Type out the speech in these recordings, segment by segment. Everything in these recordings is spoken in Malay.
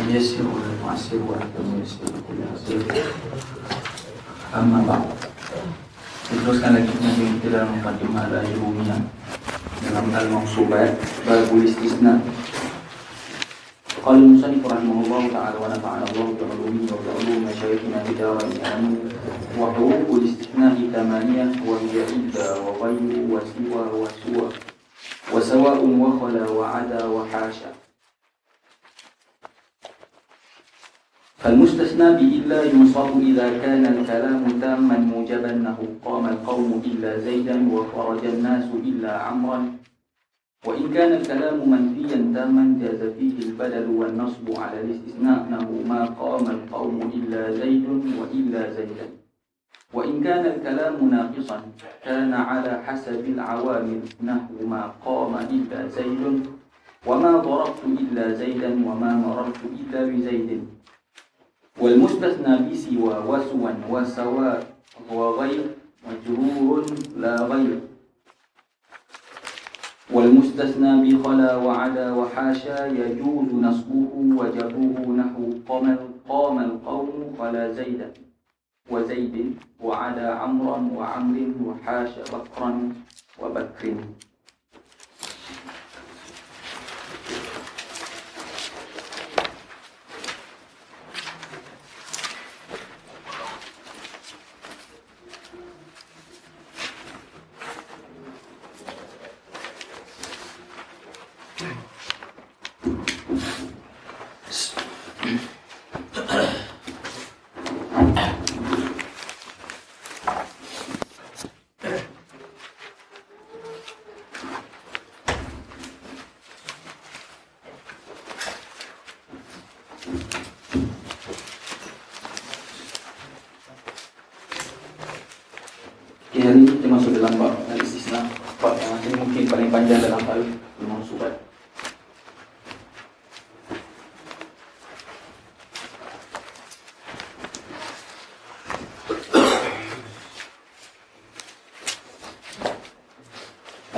يسر والمعسر وأنت ميسر كل عسير. Amma ba'd. Teruskan lagi kita dalam Mukadimah Al-Ajurumiyah dalam Al-Mawsubat Babul Istisna. Qala al-musannif rahimahullah ta'ala wa nafa'ana Allah bi'ulumihi wa bi'ulumi masyayikhina bid-darain amin. Wa huququl istisna'i thamaniyah wa hiya idda wa ghayru wa siwa wa suwa wa sawa'un wa khala wa 'ada wa hasha. فالمستثنى بإلا ينصب إذا كان الكلام تاما موجبا نحو قام القوم إلا زيدا وخرج الناس إلا عمرا. وإن كان الكلام منفيا تاما جاز فيه البدل والنصب على الاستثناء نحو ما قام القوم إلا زيد وإلا زيدا. وإن كان الكلام ناقصا كان على حسب العوامل نحو ما قام إلا زيد وما ضربت إلا زيدا وما مررت إلا بزيد. والمستثنى بسوى وسوى وسواء وغير مجرور لا غير. والمستثنى بخلا وعدا وحاشا يجوز نصبه وجره نحو قام القوم خلا زيدا وزيد وعدا عمرا وعمر وحاشا بكرا وبكر. Hari ini kita masuk dalam bab al-istisna, bab yang mungkin paling panjang dalam hal al-mawsubat.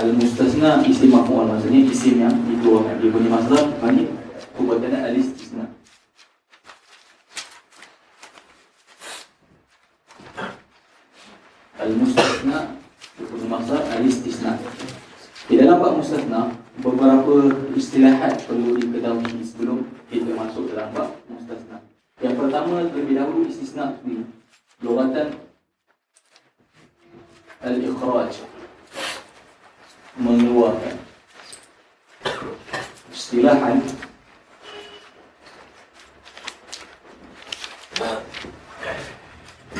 Al-mustasna isim maf'ul, maksudnya isim yang dikeluarkan. Dia punya masdar bagi perbuatannya al-istisna. Al-mustasna itu maksud al-istisna. Di dalam bab mustasna beberapa istilahat perlu diketahui sebelum kita masuk dalam bab mustasna. Yang pertama terlebih dahulu istisna sendiri. Lughatan al-ikhraj, mengeluarkan. Istilahan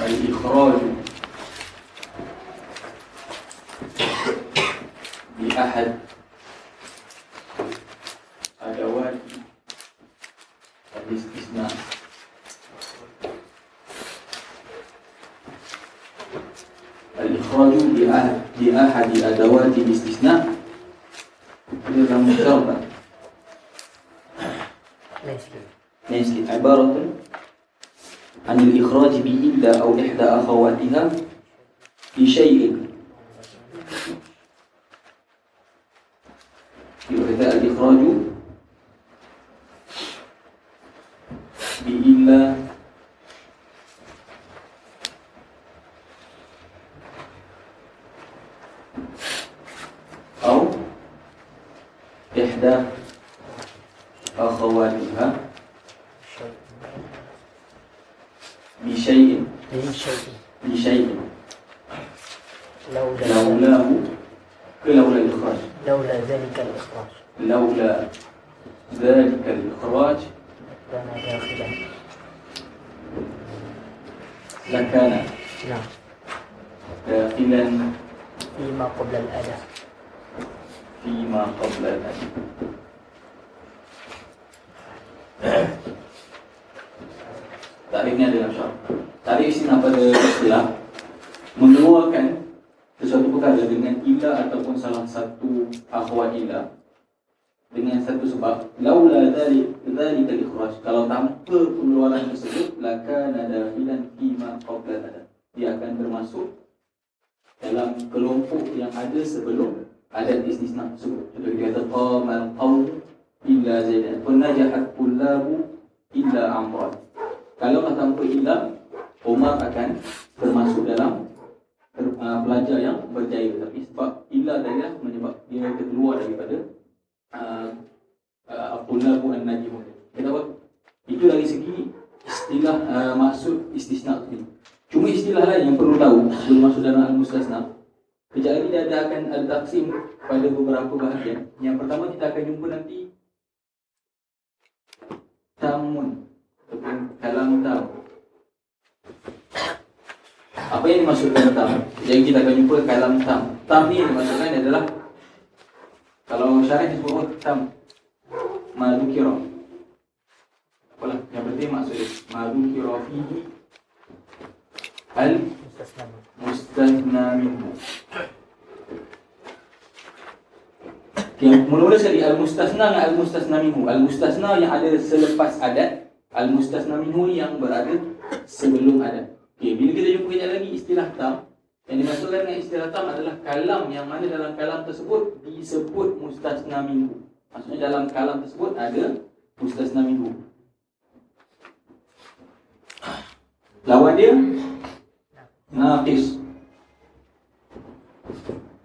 al-ikhraj أحد أدوات الاستثناء. الإخراج بأحد أدوات الاستثناء غير مشترطة. ليس عبارة عن الإخراج بإلا أو إحدى أخواتها في شيء. Kita al-ikhraju bi'illa atau ihda akhawatiha bi syai'in laulahu لولا ذلك الإخراج كان داخلا لكان داخلا فيما قبل الأداء Tarifnya dalam syarat. Tarif istisna pada istilah mengeluarkan sesuatu perkara dengan illa ataupun salah satu akhwat illa dengan satu sebab. Laula dzalika al-ikhraj, kalau tanpa pengeluaran tersebut lakana dakhilan fima qabla ada, dia akan termasuk dalam kelompok yang ada sebelum ada istisna tersebut. Contoh kita kata qamal qaum illa zaidan, fa najahat kullabu illa Amran. Kalau tanpa illa, Umar akan termasuk dalam pelajar yang berjaya. Tapi sebab illa tadi lah menyebab dia keluar daripada Abdullah an-Najim. Kenapa? Itu dari segi istilah maksud istisna tadi. Cuma istilah lain yang perlu tahu sebelum masuk dalam al-mustasna. Kejap lagi dia akan al-taqsim pada beberapa bahagian. Yang pertama kita akan jumpa nanti tamun ataupun kalam tam. Apa yang dimaksudkan tam? Jadi kita akan jumpa kalam tam. Tam ni dimaksudkan adalah, kalau syarah disebut tam madukira. Apalah yang penting maksudnya madukira fihi al-mustasna minhu. Okay, mula-mula sekali al-mustasna dengan al-mustasna minhu. Al-mustasna yang ada selepas adat, al-mustasna minhu yang berada sebelum adat. Okay, bila kita jumpa kejap lagi istilah tam, yang dimaksudkan dengan istilah tam adalah kalam yang mana dalam kalam tersebut disebut mustasna minhu. Maksudnya dalam kalam tersebut ada mustasna minhu. Lawan dia naqis.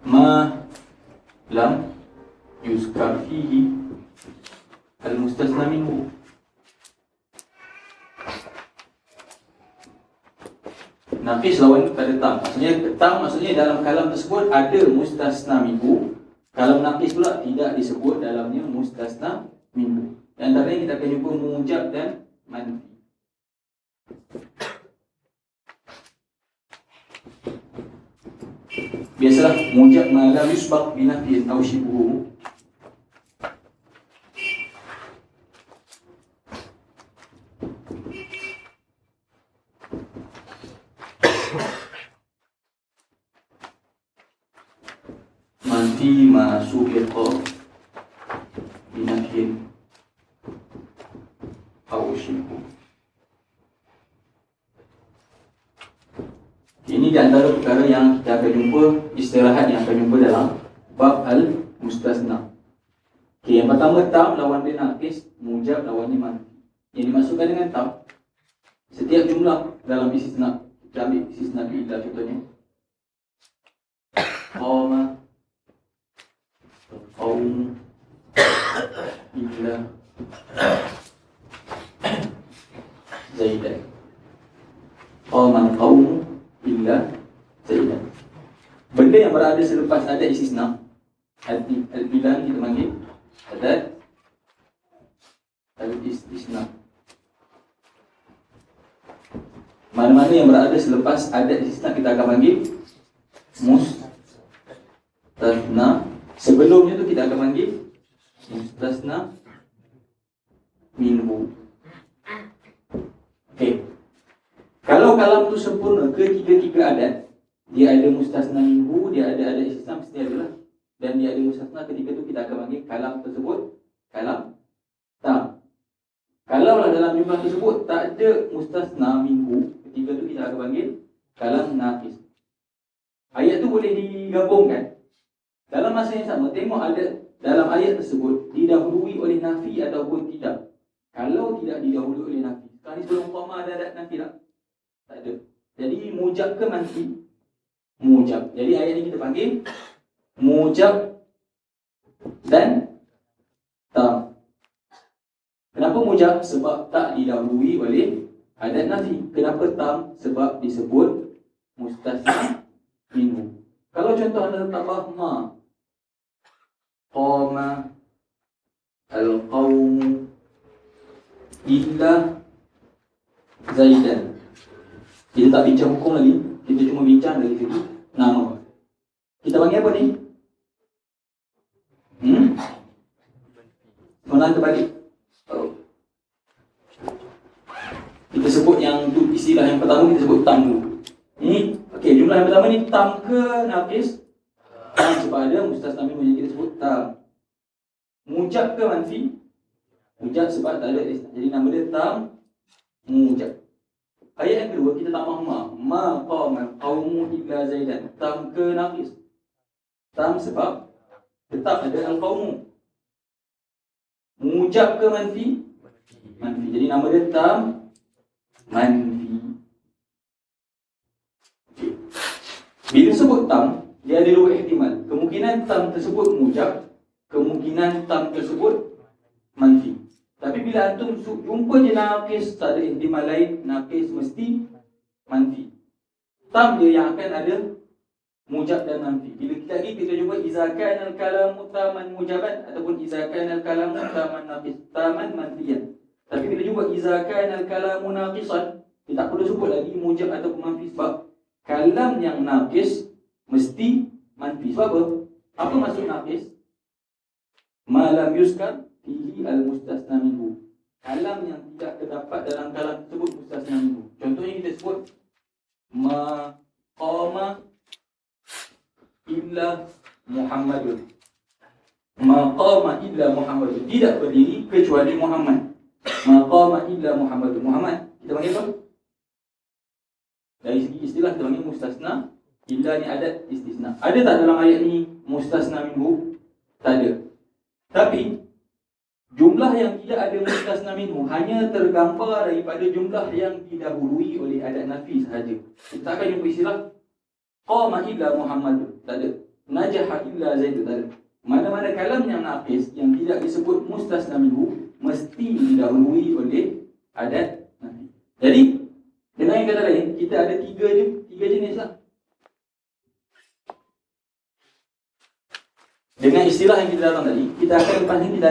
Ma lam yuzkar fihi al-mustasna minhu. Naqis lawan pada tam. Maksudnya dalam kalam tersebut ada mustasna minhu. Kalam naqis pula tidak disebut dalamnya mustasna minhu. Dan antaranya kita akan jumpa mujab dan manfi. Biasalah mujab ma lam yusbaq bi nafyin aw shibhu. Manfi ma subiqa bi nafyin aw shibhu. Ini di antara perkara yang kita akan jumpa, istirahat yang akan jumpa dalam bab al-mustasna. Okay, yang pertama tam lawan dia naqis, mujab lawannya manfi. Yang dimaksudkan dengan tam, setiap jumlah dalam istisna, kita ambil istisna bi'illah contohnya. Qama qaum illa Zaidan. Qama qaum illa Zaidan. Benda yang berada selepas ada istisna, al-bilan kita panggil adat al-istisna. Mana-mana yang berada selepas ada istisna kita akan panggil mustasna. Sebelumnya tu kita akan panggil mustasna minhu. Okey. Kalau kalam tu sempurna, ketiga-tiga adat, dia ada mustasna minhu, dia ada adat istisna mesti adalah, dan dia ada mustasna, ketika tu kita akan panggil kalam tersebut kalam tam. Kalaulah dalam jumlah tersebut tak ada mustasna minhu, ketika tu kita akan panggil kalam naqis. Ayat tu boleh digabungkan. Dalam masa yang sama, tengok ada dalam ayat tersebut didahului oleh nafi ataupun tidak. Kalau tidak didahului oleh nafi, sekarang ni sebelum qama ada adat nafi tak? Tak ada. Jadi mujab ke manfi? Mujab. Jadi ayat ni kita panggil mujab dan tam. Kenapa mujab? Sebab tak didahului oleh adat nafi. Kenapa tam? Sebab disebut mustasna minhu. Kalau contoh anda tambah ma, qama al-qawmu illa Zaidan. Kita tak bincang hukum lagi, kita cuma bincang dari segi nama. Kita panggil apa ni? Mana terbalik? Kita sebut yang tu, istilah yang pertama kita sebut tam dulu. Ini, okey, jumlah yang pertama ni tam ke naqis? Tam sebab ada mustasna minhu yang kita sebut tam. Mujab ke manfi? Mujab sebab tak ada istisna. Jadi nama dia tam mujab. Ayat yang kedua kita tambah ma qama qaumu illa Zaidan. Tam ke naqis? Tam sebab tetap ada al-qaumu. Mujab ke manfi? manfi. Jadi nama dia tam manfi. Okay. Bila sebut tam, dia ada dua ihtimal. Kemungkinan tam tersebut mujab, kemungkinan tam tersebut manfi. Tapi bila antum jumpa je naqis, tak ada ihtimal lain, naqis mesti manfi. Tam dia yang akan ada mujab dan manfi. Bila kita jumpa iza kana al-kalamu taman mujaban ataupun iza kana al-kalamu taman naqis, taman manfiyan. Tapi bila jumpa iza kana al-kalamu naqisan, dia tak perlu sebut lagi mujab ataupun manfi sebab kalam yang naqis mesti manfi. Sebab apa? Apa maksud naqis? Ma lam yuskar fihi al-mustasna minhu. Kalam yang tidak terdapat dalam kalam tersebut mustasna minhu. Contohnya kita sebut ma qama illa Muhammadun. Ma qama illa Muhammadun. Tidak berdiri kecuali Muhammad. Ma qama illa Muhammadun. Muhammad kita panggil apa? Dari segi istilah kita panggil mustasna. Illa ni adat istisna. Ada tak dalam ayat ni mustasna minhu? Tak ada. Tapi jumlah yang tidak ada mustasna minhu hanya tergambar daripada jumlah yang didahului oleh adat nafi sahaja. Kita akan jumpa istilah qama illa Muhammadun. Tak ada. Najaha illa Zaidun. Tak ada. Mana-mana kalam yang naqis yang tidak disebut mustasna minhu mesti didahului oleh adat nafi. Jadi dengan yang kata lain, kita ada tiga jenis lah. Dengan istilah yang kita datang tadi, kita akan lepas ni kita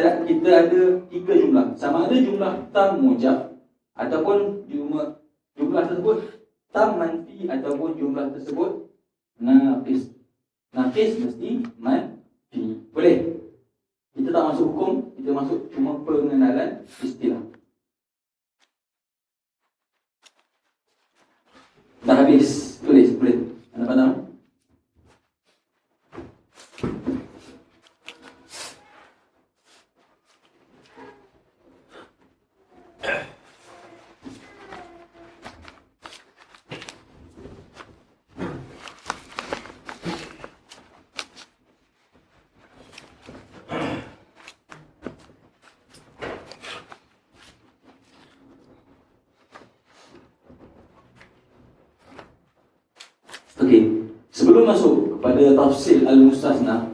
ada tiga jumlah. Sama ada jumlah tam mujab ataupun jumlah tersebut tam manfi ataupun jumlah tersebut naqis. Naqis mesti manfi. Boleh? Kita tak masuk hukum, kita masuk cuma pengenalan istilah. Dah habis. Tulis, boleh. Anda faham? Okey, sebelum masuk kepada tafsir al-mustasna,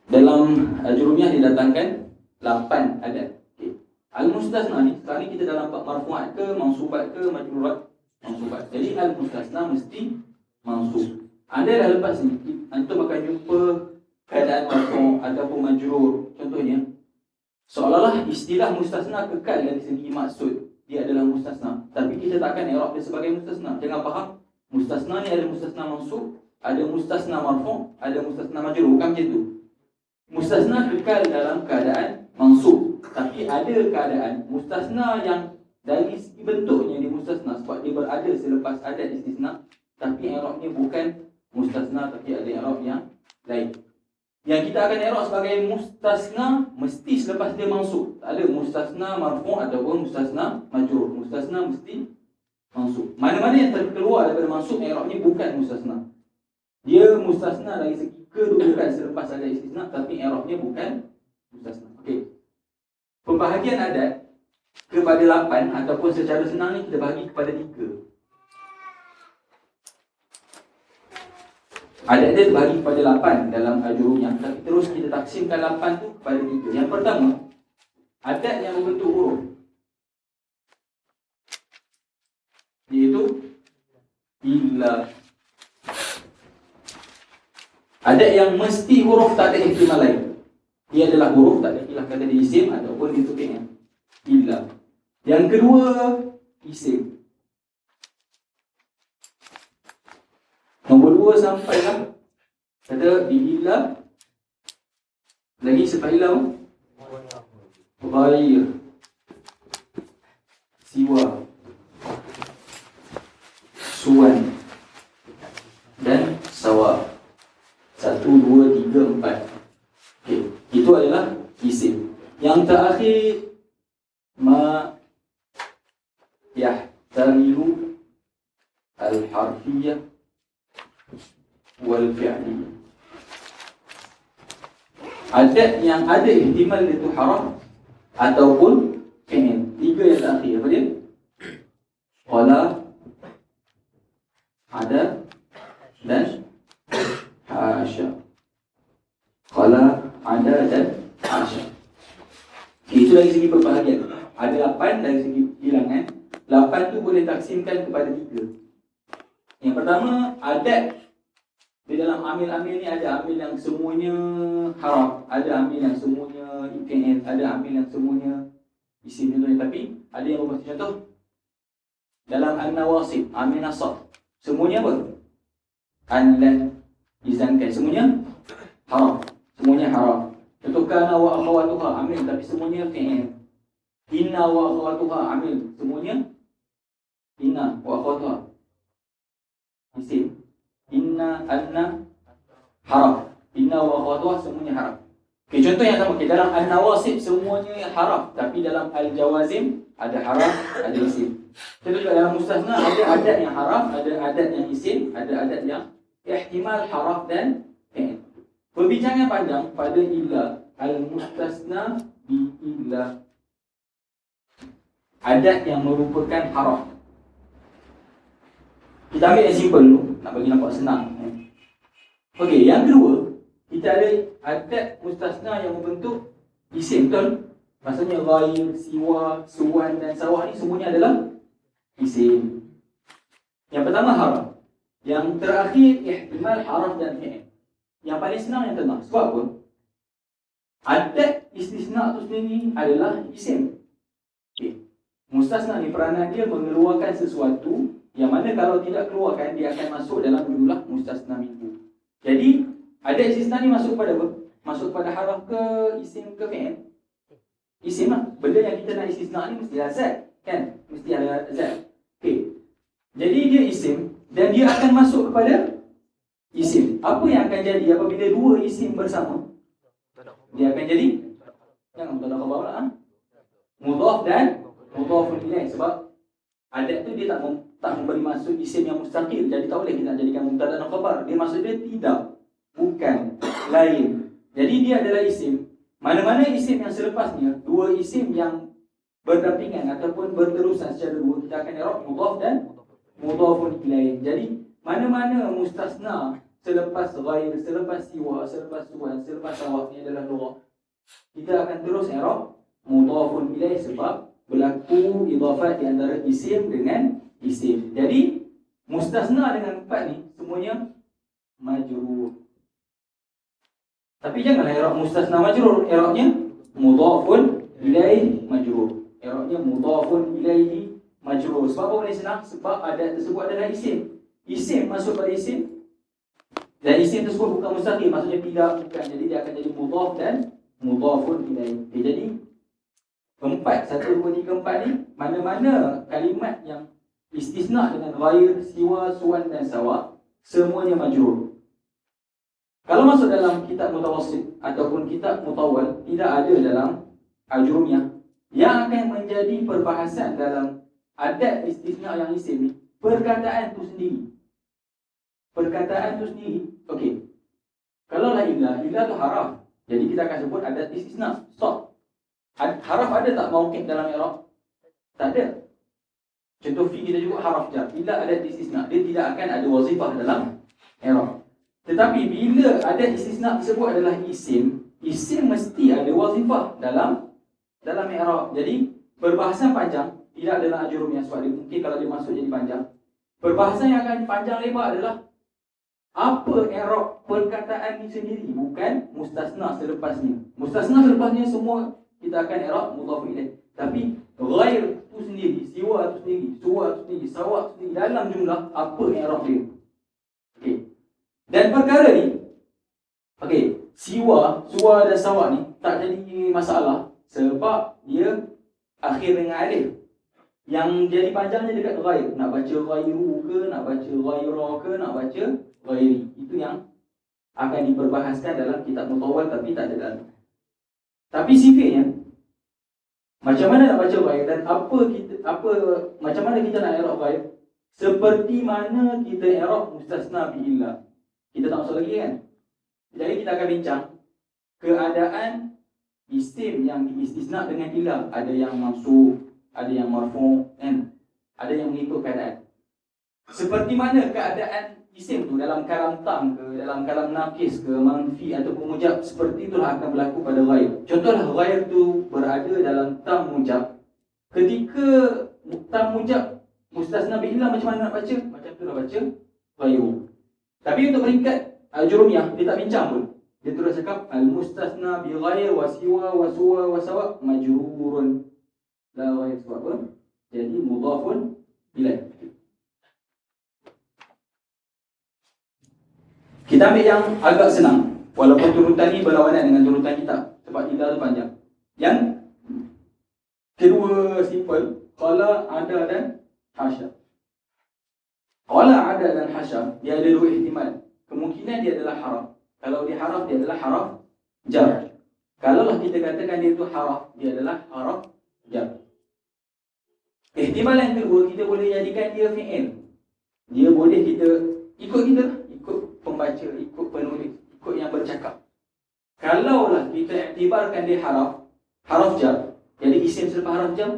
dalam jurumiyah didatangkan 8 adat. Okey. Al-mustasna ni sekarang ni kita dalam bab marfu'at ke, mansubat ke, majrurat, mansubat. Jadi al-mustasna mesti mansub. Anda dah lepas ni, antum akan jumpa keadaan marfu' ataupun majrur. Contohnya, seolah-olah istilah mustasna kekal dari segi maksud dia adalah mustasna, tapi kita takkan i'rab dia sebagai mustasna. Jangan faham mustasna ni ada mustasna mansub, ada mustasna marfu', ada mustasna majrur. Bukan macam tu. Mustasna kekal dalam keadaan mansub, tapi ada keadaan mustasna yang dari segi bentuknya dia mustasna sebab dia berada selepas adat istisna, tapi i'rabnya bukan mustasna tapi ada i'rab yang lain. Yang kita akan i'rab sebagai mustasna mesti selepas dia mansub. Tak ada mustasna marfu' ataupun mustasna majrur. Mustasna mesti mansub. Mana-mana yang terkeluar daripada mansub, i'rabnya bukan mustasna. Dia mustasna dari segi kedudukan selepas ada istisna, tapi i'rabnya bukan mustasna. Okey. Pembahagian adat kepada 8 ataupun secara senang ni kita bahagi kepada 3. Adat dia terbahagi kepada 8 dalam jurumiyah, tapi terus kita taksimkan 8 tu kepada 3. Yang pertama, adat yang berbentuk huruf, iaitu illa. Adat yang mesti huruf tak ada ihtimal lain. Dia adalah huruf, tak ada istilah kata dia isim ataupun dia topiknya. Illa. Yang kedua, isim. Nombor 2 sampailah kata illa. Lagi selepas illa ghair, siwa, suwan dan sawa. 1, 2, 3, 4. Okey, itu adalah isim. Yang terakhir ma yahtamilu al-harfiyah wal fi'liyah. Adat yang ada ihtimal itu haram ataupun fi'il. Tiga yang terakhir apa dia? Qala, ada, dan hasya. Qala, ada, dan hasya. Okay, itu dari segi perbahagian. Ada 8 dari segi bilangan. 8 tu boleh taksimkan kepada 3. Yang pertama, adat. Di dalam amil-amil ni ada amil yang semuanya haraf, ada amil yang semuanya fi'il, ada amil yang semuanya isim contohnya. Tapi ada yang berbahasa contoh dalam an-nawasib, amil nasab, semuanya apa? An, lan, izankan, semuanya haraf, semuanya haraf. Contoh kana wa akhawatuha, amil tapi semuanya fi'il. Inna wa akhawatuha, amil, semuanya inna wa akhawatuha, isim. Inna, anna, haraf. Inna wa akhawatuha, semuanya haraf. Okay, contoh yang sama. Okay, dalam an-nawasib semuanya haraf, tapi dalam al-jawazim ada haraf, ada isim. Contoh juga dalam mustasna ada adat yang haraf, ada adat yang isim, ada adat yang ihtimal haraf dan fi'il. Perbincangan panjang pada illa, al-mustasna bi illa, adat yang merupakan haraf. Kita ambil yang simple dulu, nak bagi nampak senang. Okey, yang kedua, kita ada adat mustasna yang membentuk isim, betul? Maksudnya ghair, siwa, suwan dan sawah ni semuanya adalah isim. Yang pertama haraf. Yang terakhir ihtimal haraf dan fi'il. Yang paling senang yang tengah. Sebab apa? Adat istisna tu sendiri adalah isim. Okay. Mustasna ni peranan dia mengeluarkan sesuatu yang mana kalau tidak keluarkan dia akan masuk dalam jumlah mustasna minhu. Jadi ada istisna ni masuk pada apa? Masuk pada haraf ke isim ke fi'il? Isim lah. Benda yang kita nak istisna ni mesti zat, kan? Mesti ada zat. Okey. Jadi dia isim dan dia akan masuk kepada isim. Apa yang akan jadi apabila dua isim bersama? Dia akan jadi jangan mubtada khabar lah. Mudhaf dan mudhaf ilaih. Sebab adat tu dia tak memberi maksud isim yang mustaqil. Jadi tak boleh kita nak jadikan mubtada dan khabar. Dia maksud dia tidak, bukan, lain. Jadi dia adalah isim. Mana-mana isim yang selepasnya, dua isim yang berdampingan ataupun berterusan secara dua, kita akan i'rab mudhaf dan mudhafun ilaih. Jadi mana-mana mustasna selepas ghair, selepas siwa, selepas suwan, selepas sawah ni adalah lugah, kita akan terus i'rab mudhafun ilaih sebab berlaku idhafat di antara isim dengan isim. Jadi mustasna dengan 4 ni semuanya majrur. Tapi janganlah i'rab mustasna majrur, i'rabnya mudhafun ilaih majrur. I'rabnya mudhafun ilaihi majrur. Sebab apa boleh senang? Sebab adat tersebut adalah isim. Isim masuk pada isim dan isim tersebut bukan mustaqil, maksudnya tidak, bukan. Jadi dia akan jadi mudhaf dan mudhafun ilaihi. Okay, jadi 4, 1, 2, 3, 4 ni mana-mana kalimat yang istisna dengan ghair, siwa, suwan dan sawa, semuanya majrur. Kalau masuk dalam kitab mutawassit ataupun kitab mutawwal, tidak ada dalam ajrumiyah. Yang akan menjadi perbahasan dalam adat istisna yang isim ni, perkataan tu sendiri. Perkataan tu sendiri. Okey. Kalau lah ilah tu haraf, jadi kita akan sebut adat istisna. Stop. Haraf ada tak mauqif dalam i'rab? Tak ada. Contoh fi kita juga haraf jar. Bila ada istisna, dia tidak akan ada wazifah dalam i'rab. Tetapi bila ada istisna tersebut adalah isim, isim mesti ada wazifah dalam i'rab. Jadi perbahasan panjang tidak adalah ajrumiyah sebab dia mungkin kalau dia masuk jadi panjang. Perbahasan yang akan panjang lebar adalah apa i'rab perkataan ini sendiri, bukan mustasna selepasnya. Mustasna selepasnya semua kita akan i'rab mudhaf ilaih. Tapi ghair tu sendiri, siwa tu sendiri, suwa tu sendiri, sawa tu sendiri, dalam jumlah apa i'rab dia. Okey. Dan perkara ni, okey, siwa, suwa dan sawa ni tak jadi masalah sebab dia akhir dengan alif. Yang jadi panjangnya dekat ghair. Nak baca ghairu ke, nak baca ghaira ke, nak baca ghairi. Itu yang akan diperbahaskan dalam kitab mutawwal tapi tak ada dalam. Tapi sifatnya macam mana nak baca ghair dan macam mana kita nak i'rab ghair? Seperti mana kita i'rab mustasna bi illa. Kita tak masuk lagi kan? Jadi kita akan bincang keadaan isim yang diistisna dengan ilah, ada yang mansub, ada yang marfu', kan? Ada yang mengikut keadaan. Seperti mana keadaan isim tu dalam kalam tam ke, dalam kalam naqis ke, manfi ataupun mujab, seperti itulah akan berlaku pada ghair. Contohlah ghair tu berada dalam tam mujab. Ketika tam mujab mustasna bi ilah, macam mana nak baca? Macam tu nak baca ghairu. Tapi untuk peringkat Jurumiyah, dia tak bincang pun. Dia terus cakap al-mustasna bi ghair wa siwa wa suwa wa sawa majrurun. La ghair sebab apa? Jadi mudhafun ilaih. Kita ambil yang agak senang, walaupun turutan ni berlawanan dengan turutan kitab, sebab ilah tu panjang. Yang kedua simple, qala, ada dan hasya. Qala, ada dan hasya, dia ada dua ihtimal. Kemungkinan dia adalah haraf. Kalau dia haraf, dia adalah haraf jar. Kalaulah kita katakan dia itu haraf, dia adalah haraf jar. Ihtimal yang kedua, kita boleh jadikan dia fi'il. Dia boleh kita ikut pembaca, ikut penulis, ikut yang bercakap. Kalaulah kita iktibarkan dia haraf jar, jadi isim selepas haraf jar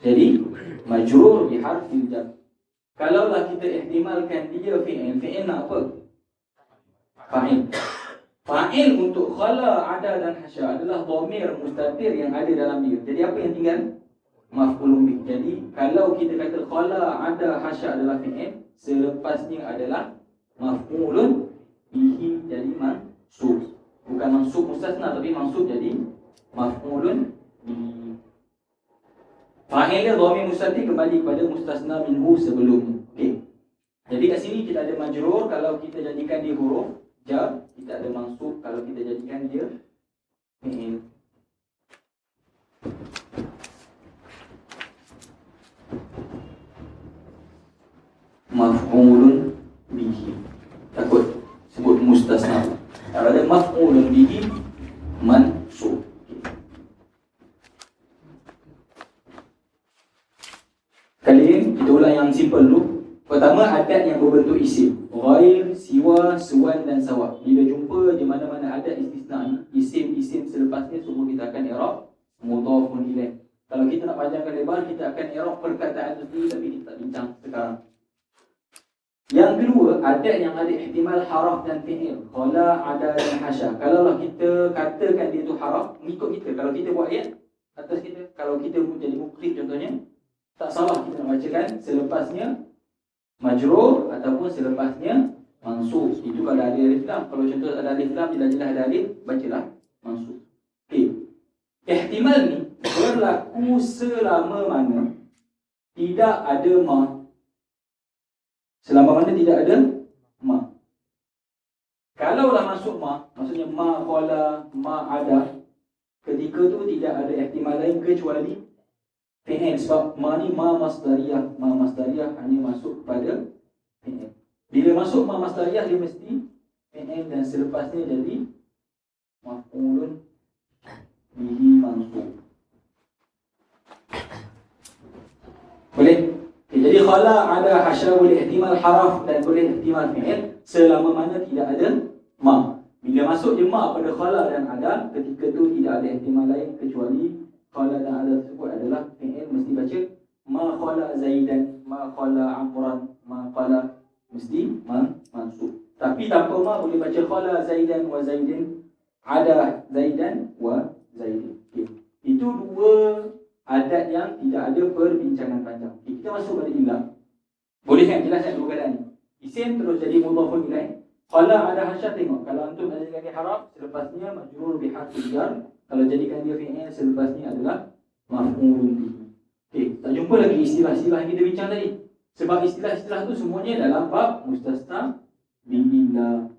jadi majrur bi harfil jar. Kalaulah kita ihtimalkan dia fi'il nak apa? Fa'il. Fa'il untuk khala, ada dan hasya adalah dhamir mustatir yang ada dalam dia. Jadi apa yang tinggal? Maf'ulun bih. Jadi kalau kita kata khala, ada, hasya adalah fi'il, selepasnya adalah maf'ulun bihi, jadi mansub. Bukan mansub mustasna, tapi mansub jadi maf'ulun bihi. Fa'il dia dhamir mustatir kembali kepada mustasna minhu sebelum. Okey. Jadi kat sini kita ada majrur kalau kita jadikan dia huruf jar, kita ada mansub kalau kita jadikan dia fi'il. Maf'ulun bihi. Takut sebut mustasna. Kalau ada maf'ulun bihi mansub. Kali ini kita ulang yang simple dulu. Pertama, adat yang berbentuk isim. Ghair, siwa, suwan dan sawa. Bila jumpa di mana-mana adat istisna ni, isim-isim selepasnya semua kita akan i'rab mudhafun ilaih. Kalau kita nak panjangkan lebar, kita akan i'rab perkataan itu sendiri, tapi kita tak bincang sekarang. Yang kedua, adat yang ada ihtimal haraf dan fi'il. Khala, ada dan hasya. Kalaulah kita katakan dia tu haraf, mengikut kita. Kalau kita buat ayat atas kita, kalau kita jadi muqrid contohnya, tak salah kita nak bacakan selepasnya majrur ataupun selepasnya mansub. Itu kalau ada alif lam. Kalau contoh ada alif lam, jelas-jelas ada alif, bacalah mansub. Okey. Ihtimal ni berlaku selama mana tidak ada ma. Selama mana tidak ada ma. Kalaulah masuk ma, maksudnya ma qala, ma ada, ketika tu tidak ada ihtimal lain kecuali fi'il. Sebab ma ni ma masdariyah. Ma masdariyah hanya masuk pada fi'il. Bila masuk ma masdariyah, dia mesti fi'il dan selepasnya jadi maf'ulun bihi mansub. Boleh? Okay, jadi khala, ada, hasya boleh ihtimal haraf dan boleh ihtimal fi'il selama mana tidak ada ma. Bila masuk je ma pada khala dan ada, ketika tu tidak ada ihtimal lain kecuali khala dan ada tersebut adalah fi'il, mesti baca ma khala zaidan, ma khala amran, ma khala, mesti mansub. Tapi tanpa ma boleh baca khala zaidan wa zaidin, ada zaidan wa zaidin. Okay. Itu dua adat yang tidak ada perbincangan panjang. Okay, kita masuk pada ilah. Boleh kan jelaskan dua keadaan ni? Isim terus jadi mudhafun ilaih. Khala, ada, hasya, tengok. Kalau antum ada lagi haraf, selepasnya majrur bi harfil jar. Kalau jadikan dia fi'il, selepasnya adalah maf'ulun bihi. Okey, tak jumpa lagi istilah-istilah yang kita bincang tadi. Sebab istilah-istilah tu semuanya dalam bab mustasna billah.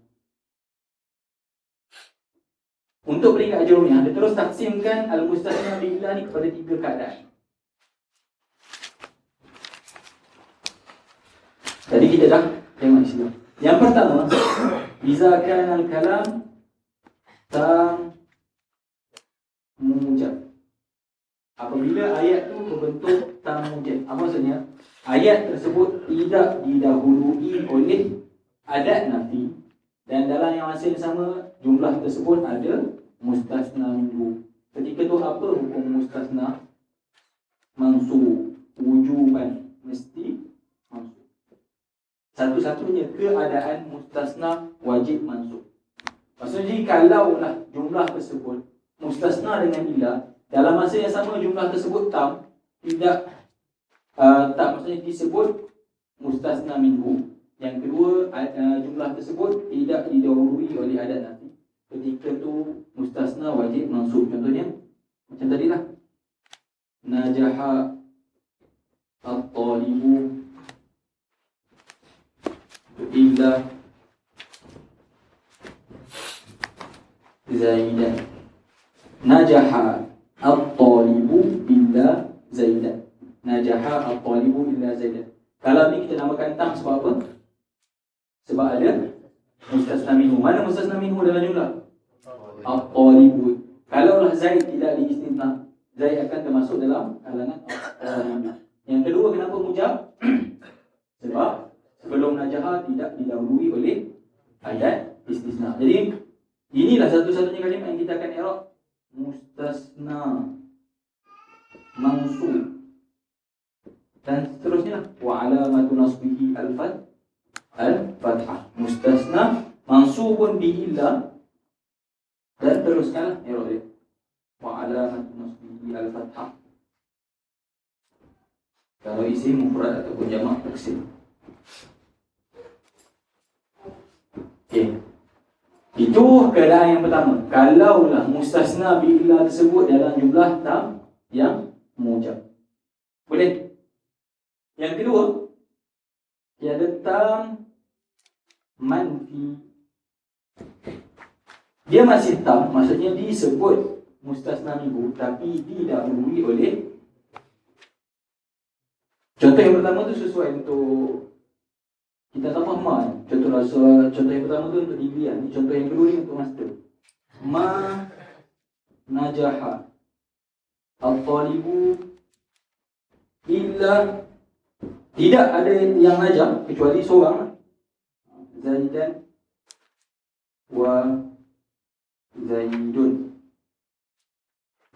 Untuk peringkat Jurumiyah, dia terus taksimkan al-mustasna billah ni kepada tiga keadaan. Tadi kita dah tengok istilah. Yang pertama, iza kana al-kalam tam mujab. Apabila ayat tu berbentuk tam mujab, apa maksudnya? Ayat tersebut tidak didahului oleh adat nafi, dan dalam yang masih sama jumlah tersebut ada mustasna minhu. Ketika tu apa hukum mustasna? Mansub, wujuban, mesti mansub. Satu-satunya keadaan mustasna wajib mansub. Maksudnya kalaulah jumlah tersebut mustasna dengan illa, dalam masa yang sama jumlah tersebut tam, tidak tak maksudnya disebut mustasna minhu. Yang kedua, jumlah tersebut tidak didahului oleh adat nafi. Ketika tu mustasna wajib mansub. Contohnya macam tadilah, najaha at-talibu illa zaidan. Najaha at-talibu illa zaidan. Najaha at-talibu illa zaidan. Kalau ni kita namakan tam sebab apa? Sebab ada mustasna minhu. Mana mustasna minhu dalam jumlah? At-talibu. Kalaulah Zaid tidak diistisna, Zaid akan termasuk dalam kalangan at-talibu. Yang kedua, kenapa mujab? Sebab sebelum najaha tidak didahului oleh ayat istisna. Jadi inilah satu-satunya kalimat yang kita akan i'rab mustasna mansub. Dan seterusnya, wa alamatu nasbihi al-fathah. Mustasna mansubun bi illa, dan teruskanlah i'rab dia. Wa alamatu nasbihi al-fathah. Kalau isim mufrad ataupun jamak taksir. Okey. Itu keadaan yang pertama. Kalaulah mustasna bi illa tersebut dalam jumlah tam yang mujab. Boleh? Yang kedua, tiada tam manfi. Dia masih tam, maksudnya disebut mustasna minhu tapi didahului oleh. Contoh yang pertama tu sesuai untuk kita tak faham kan? Contoh yang pertama tu untuk degree kan? Contoh yang kedua ni untuk master. Ma najaha at-talibu illa, tidak ada yang najah kecuali seorang, Zaidan wa Zaidun.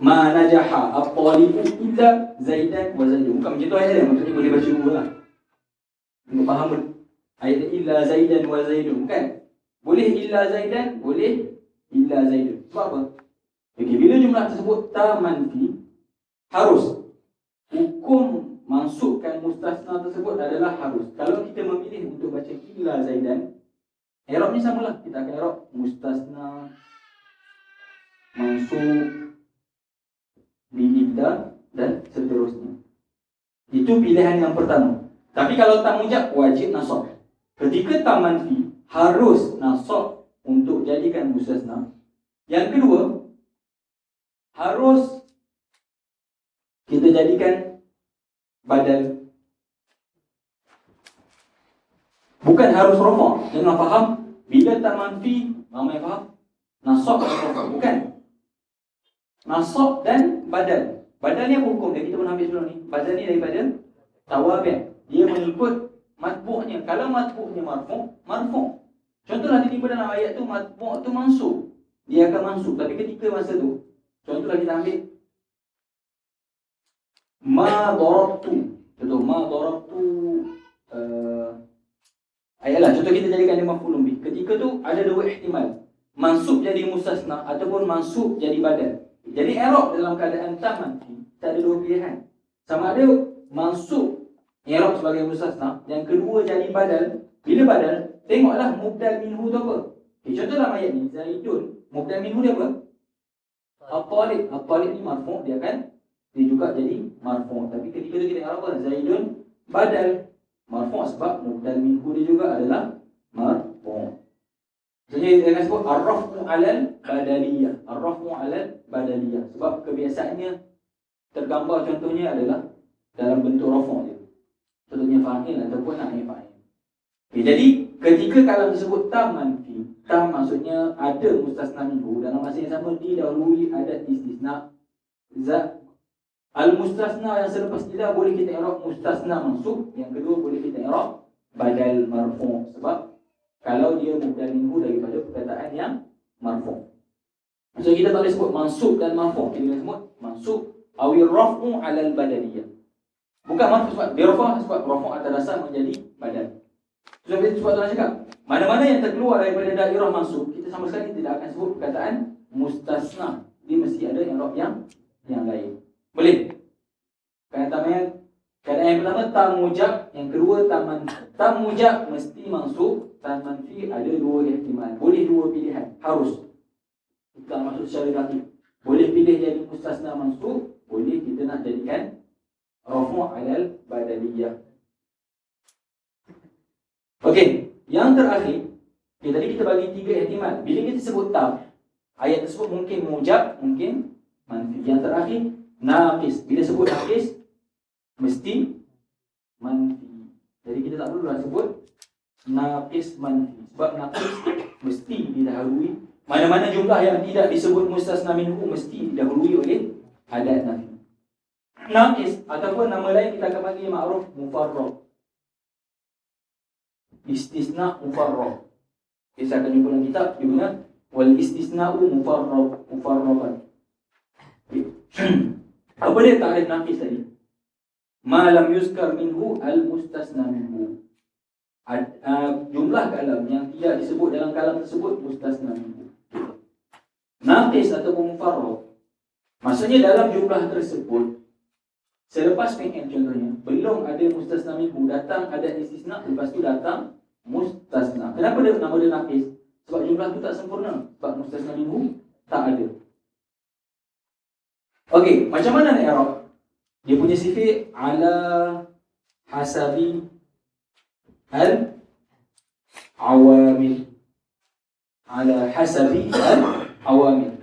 Ma najaha at-talibu illa Zaidan wa Zaidun. Bukan macam tu ayat dia, maksudnya boleh baca dua lah untuk faham ayat illa Zaidan wa Zaidun. Bukan, boleh illa Zaidan, boleh illa Zaidun. Sebab apa? Okay, bila jumlah tersebut tam manfi, harus hukum mansubkan mustasna tersebut adalah harus. Kalau kita memilih untuk baca illa Zaidan, i'rabnya samalah. Kita akan i'rab mustasna mansub bi illa dan seterusnya. Itu pilihan yang pertama. Tapi kalau tak mujab, wajib nasab. Ketika tam manfi, harus nasab untuk jadikan mustasna. Yang kedua, harus kita jadikan badal. Bukan harus rafa. Jangan faham bila tak manfi, ramai faham nasab dan rafa. Bukan. Nasab dan badal. Badal ni apa hukum dia? Kita pernah ambil sebelum ni. Badal ni daripada tawabi'. Dia mengikut matbu'nya. Kalau matbu'nya marfu'. Contohlah tiba-tiba dalam ayat tu matbu' tu mansub. Dia akan mansub. Tapi ketika masa tu, contohlah kita ambil ma darabtu. Contoh ma darabtu ayatlah, contoh kita jadikan dia maf'ulun bih. Ketika tu ada dua ihtimal. Mansub jadi mustasna ataupun mansub jadi badal. Jadi i'rab dalam keadaan tam manfi, tak ada dua pilihan. Sama ada mansub i'rab sebagai mustasna, yang kedua jadi badal. Bila badal, tengoklah mubdal minhu tu apa. Okay, contoh dalam ayat ni, Zaidun, mubdal minhu dia apa? At-talib. At-talib ni marfu', dia juga jadi marfu'. Tapi ketika tu kita i'rab apa? Zaidun badal. Marfu' sebab mubdal minhu dia juga adalah marfu'. Maksudnya dia akan sebut ar-raf'u 'alal badaliyah. Ar-raf'u 'alal badaliyah. Sebab kebiasaannya tergambar contohnya adalah dalam bentuk rafa' dia. Contohnya fa'il ataupun naib fa'il. Okay, jadi ketika kalam tersebut tam manfi, tam maksudnya ada mustasna minhu, dalam masa yang sama didahului adat istisna. Al-mustasna yang selepas ila boleh kita i'rab mustasna mansub, yang kedua boleh kita i'rab badal marfu'. Sebab kalau dia mubdal minhu daripada perkataan yang marfu'. So kita tak boleh sebut mansub dan marfu'. Kita boleh sebut mansub awil raf'u 'ala al-badaniyah. Bukan marfu' sebab dia sebab rafu' atas dasar menjadi badan. So sebab tuan cakap, mana-mana yang terkeluar daripada daerah mansub, kita sama sekali tidak akan sebut perkataan mustasna. Dia mesti ada i'rab yang lain. Boleh? Keadaan yang pertama tam mujab, yang kedua tam manfi. Tam mujab mesti mansub, tam manfi ada dua ihtimal. Boleh dua pilihan, harus. Kita maksud secara kaki. Boleh pilih jadi mustasna mansub, boleh kita nak jadikan rafu' 'alal badaliyah. Okey, yang terakhir, tadi kita bagi tiga ihtimal. Bila kita sebut tam, ayat tersebut mungkin mujab, mungkin manfi. Yang terakhir, naqis. Bila sebut naqis, mesti manfi. Jadi kita tak perlu sebut naqis manfi. Sebab naqis mesti didahului. Mana-mana jumlah yang tidak disebut mustasna minhu mesti didahului oleh adat nafi. Naqis ataupun nama lain kita akan panggil ma'ruf mufarrad. Istisna mufarrad. Kita akan jumpa dalam kitab juga wal istisna'u mufarradan. Apa dia takrif naqis tadi? Ma lam yuzkar minhu al mustasna minhu. Jumlah kalam yang tidak disebut dalam kalam tersebut mustasna minhu. Naqis ataupun mufarrad, maksudnya dalam jumlah tersebut selepas fi'il contohnya belum ada mustasna minhu, datang ada istisna, lepas tu datang mustasna. Kenapa dia nama dia naqis? Sebab jumlah tu tak sempurna, sebab mustasna minhu tak ada. Okey, macam mana nak i'rab? Dia punya sifat ala hasabi al awamil. Ala hasabi al awamil.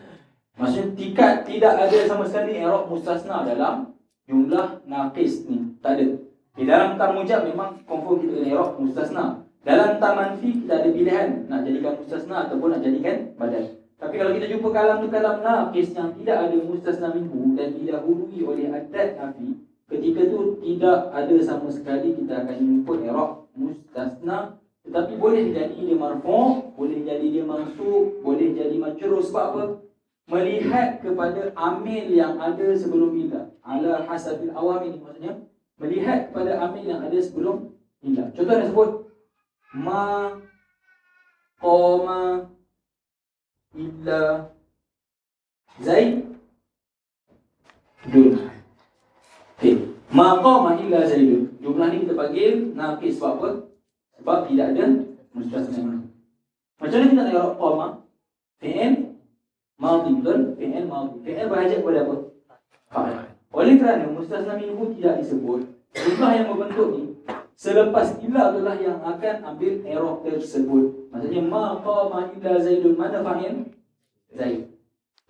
Maksudnya tidak ada sama sekali i'rab mustasna dalam jumlah naqis ni. Tak ada. Di dalam tam mujab memang confirm kita kena i'rab mustasna. Dalam tam manfi kita ada pilihan nak jadikan mustasna ataupun nak jadikan badal. Tapi kalau kita jumpa kalam tu kalam naqis yang tidak ada mustasna minhu dan didahului oleh adat nafi, ketika tu tidak ada sama sekali kita akan jumpa i'rab mustasna. Tetapi boleh jadi dia marfu', boleh jadi dia mansub, boleh jadi majrur. Sebab apa? Melihat kepada amil yang ada sebelum ila. Ala hasabil awamil, maksudnya melihat kepada amil yang ada sebelum ila. Contoh nak sebut ma qama illa Zaidun. Okay. Ma qama illa Zaidun. Jumlah ni kita panggil naqis. Sebab apa? Sebab tidak ada mustasna. Macam mana kita nak i'rab qama? Fi'il madhi, betul? Fi'il madhi. Fi'il berhajat kepada apa? Fa'il. Oleh kerana mustasna minhu tidak disebut, jumlah yang berbentuk ni selepas illa itulah yang akan ambil i'rab tersebut. Maksudnya ma qama illa Zaidun, mana fa'il? Zaid.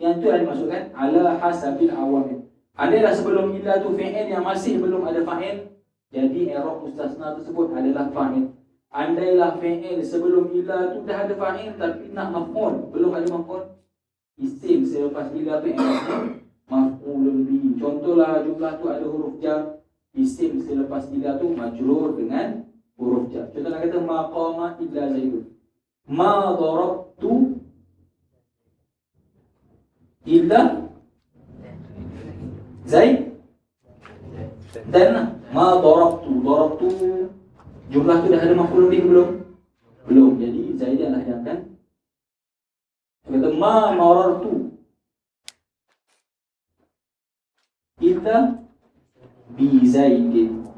Yang tu ada dimasukkan ala hasabil awamil. Andailah sebelum illa tu fi'il yang masih belum ada fa'il, jadi i'rab mustasna tersebut adalah fa'il. Andailah fi'il sebelum illa tu dah ada fa'il tapi nak maf'ul, belum ada maf'ul, isim selepas illa tu i'rabnya maf'ulun bihi. Contohlah jumlah tu ada huruf jar, isim selepas illa tu majrur dengan huruf jar. Contoh nak kata ma qama illa Zaidun, ma darabtu illa Zaid. Dan ma darabtu jumlah tu dah ada maf'ul bih belum? Belum. Jadi Zaidan lah yang akan kata ma marartu illa bi Zaidin.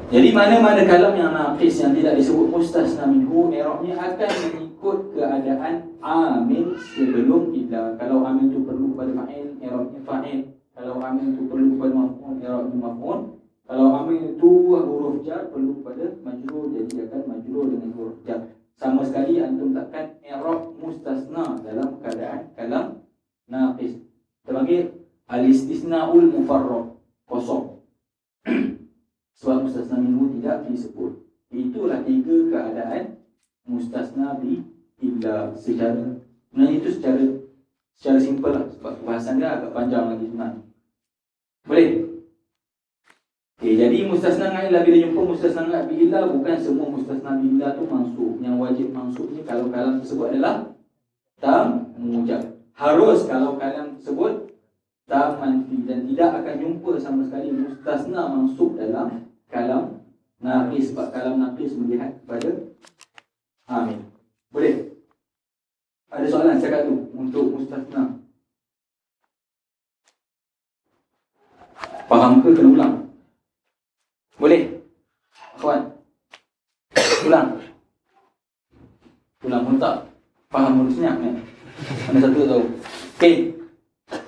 Jadi mana-mana kalam yang naqis yang tidak disebut mustasna minhu, i'rabnya akan mengikut keadaan amil sebelum illa. Kalau amil tu perlu kepada fa'il, i'rabnya fa'il. Kalau amil itu perlu kepada maf'ul, i'rabnya maf'ul. Kalau amil itu huruf jar perlu kepada majrur, jadi akan majrur dengan huruf jar. Sama sekali antum takkan i'rab mustasna dalam keadaan kalam naqis. Kita panggil al-istisna'ul mufarrad, kosong. Sebab mustasna minhu tidak disebut. Itulah tiga keadaan mustasna bi illa. Sebenarnya itu secara simple lah. Sebab bahasan dia agak panjang lagi sebenarnya. Boleh? Okay. Okay, jadi mustasna dengan illa bila jumpa mustasna dengan bila, bukan semua mustasna bila tu mansub. Yang wajib mansubnya kalau kalam tersebut adalah tam mujab. Harus kalau kalam tersebut tam manfi, dan tidak akan jumpa sama sekali mustasna mansub dalam kalam naqis, sebab kalam naqis melihat kepada amin. Boleh? Ada soalan cakap tu untuk mustasna? Faham ke kena ulang? Boleh? Kawan? Ulang? Ulang pun tak? Faham pun senyap kan? Mana satu tahu? Okey.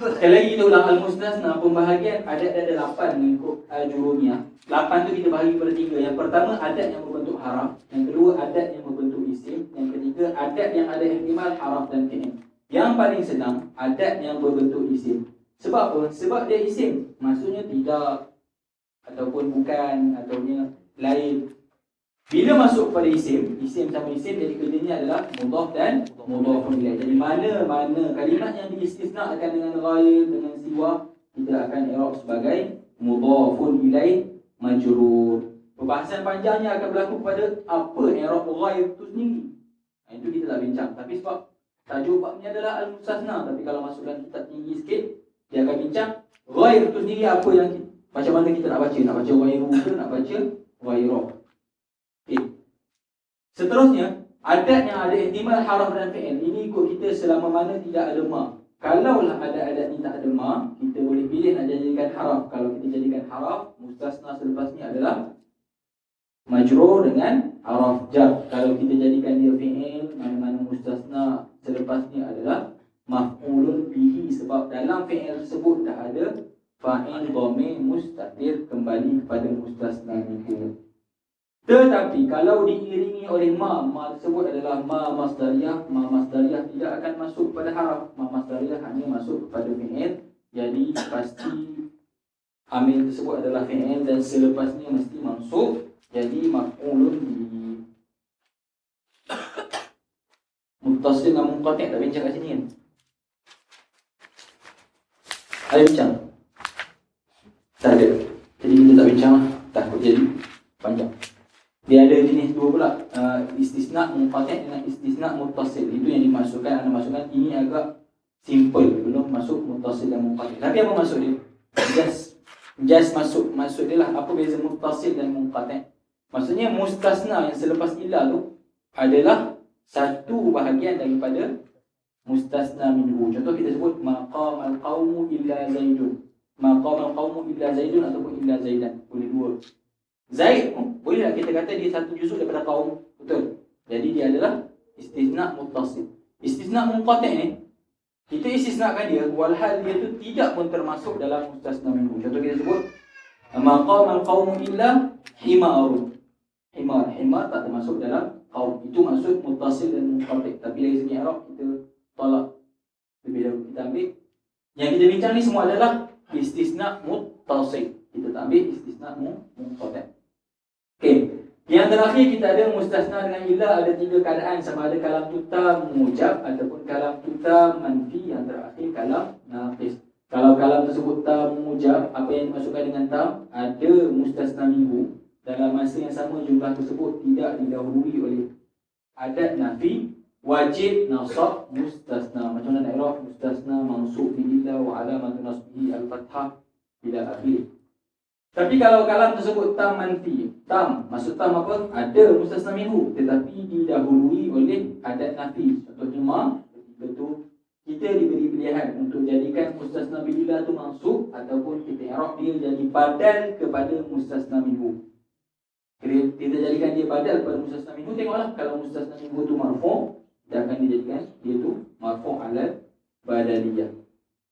Sekali lagi kita ulang al-mustasna. Pembahagian adat ada 8 mengikut al-jurumiyah. 8 tu kita bahagi pada 3. Yang pertama adat yang berbentuk haraf. Yang kedua adat yang berbentuk isim. Yang ketiga adat yang ada ihtimal haraf dan fi'il. Yang paling senang adat yang berbentuk isim. Sebab apa? Sebab dia isim. Maksudnya tidak, ataupun bukan, ataupun lain. Bila masuk pada isim, isim sama isim, jadi kerjanya adalah mudhaf dan mudhaf ilaih. Jadi mana-mana kalimat yang diistisnakan dengan ghair, dengan siwa, kita akan i'rab sebagai mudhafun ilaih majrur. Perbahasan panjangnya akan berlaku pada apa i'rab ghair itu sendiri. Itu kita tak bincang. Tapi sebab tajuk babnya adalah al-mustasna, tapi kalau masuk dalam kitab tinggi sikit, dia akan bincang ghair itu sendiri apa yang macam mana kita nak baca. Nak baca ghairu ke nak baca ghairah. Okay. Seterusnya, adat yang ada ihtimal haraf dan fi'il. Ini ikut kita selama mana tidak ada ma. Kalaulah adat-adat ni tak ada ma, kita boleh pilih nak jadikan haraf. Kalau kita jadikan haraf, mustasna selepas ni adalah majrur dengan haraf jar. Kalau kita jadikan dia fi'il, mana-mana mustasna selepas ni adalah maf'ulun bihi. Sebab dalam fi'il tersebut dah ada fa'il dhamir mustatir kembali kepada mustasna minhu. Tetapi kalau diiringi oleh ma tersebut adalah ma masdariyah. Ma masdariyah tidak akan masuk kepada haraf. Ma masdariyah hanya masuk kepada fi'il. Jadi pasti amil tersebut adalah fi'il dan selepasnya mesti mansub. Jadi maf'ulun bihi. Muttasil dan munqati' tak bincang kat sini kan? Ada bincang? Tak ada. Jadi kita tak bincang lah. Takut jadi panjang. Dia ada jenis dua pula, istisna munqati' dengan istisna muttasil. Itu yang dimasukkan, anda masukkan ini agak simple, belum masuk muttasil dan munqati'. Tapi apa maksud dia? Just masuk dia lah. Apa beza muttasil dan munqati'? Maksudnya mustasna yang selepas illa tu adalah satu bahagian daripada mustasna minhu. Contoh kita sebut maqamal qaumu illa zaidun. Maqamal qaumu illa zaidun ataupun illa zaidan. Boleh dua. Zaid boleh tak kita kata dia satu juzuk daripada kaum? Betul. Jadi dia adalah istisna muttasil. Istisna munqati' ni kita istisnakan dia walhal dia tu tidak pun termasuk dalam mustasna minhu. Contoh kita sebut maqamal qaumu illa himarun. Himar tak termasuk dalam kaum. Itu maksud muttasil dan munqati'. Tapi dari segi i'rab kita tolak lebih dahulu. Kita ambil yang kita bincang ni semua adalah istisna muttasil. Kita tak ambil istisna munqati'. Okey, yang terakhir kita ada mustasna dengan illa. Ada 3 keadaan, sama ada kalam tu tam mujab ataupun kalam tu tam manfi. Yang terakhir kalam naqis. Kalau kalam tersebut tam mujab, apa yang dimasukkan dengan tam? Ada mustasna minhu. Dalam masa yang sama jumlah tersebut tidak didahului oleh adat nafi, wajib nasab mustasna. Macam mana nak i'rab mustasna mansub bi illa wa alamatun nasbihi al-fathah ila akhir. Tapi kalau kalam tersebut tam manfi, tam, maksud tam apa? Ada mustasna minhu tetapi didahului oleh adat nafi. Contohnya ma, ketika tu kita diberi pilihan untuk jadikan mustasna bila tu mansub ataupun kita i'rab dia jadi badal kepada mustasna minhu. Kita jadikan dia badal kepada mustasna minhu, tengoklah kalau mustasna minhu tu marfu', dia akan dijadikan dia tu marfu' ala badaliyah.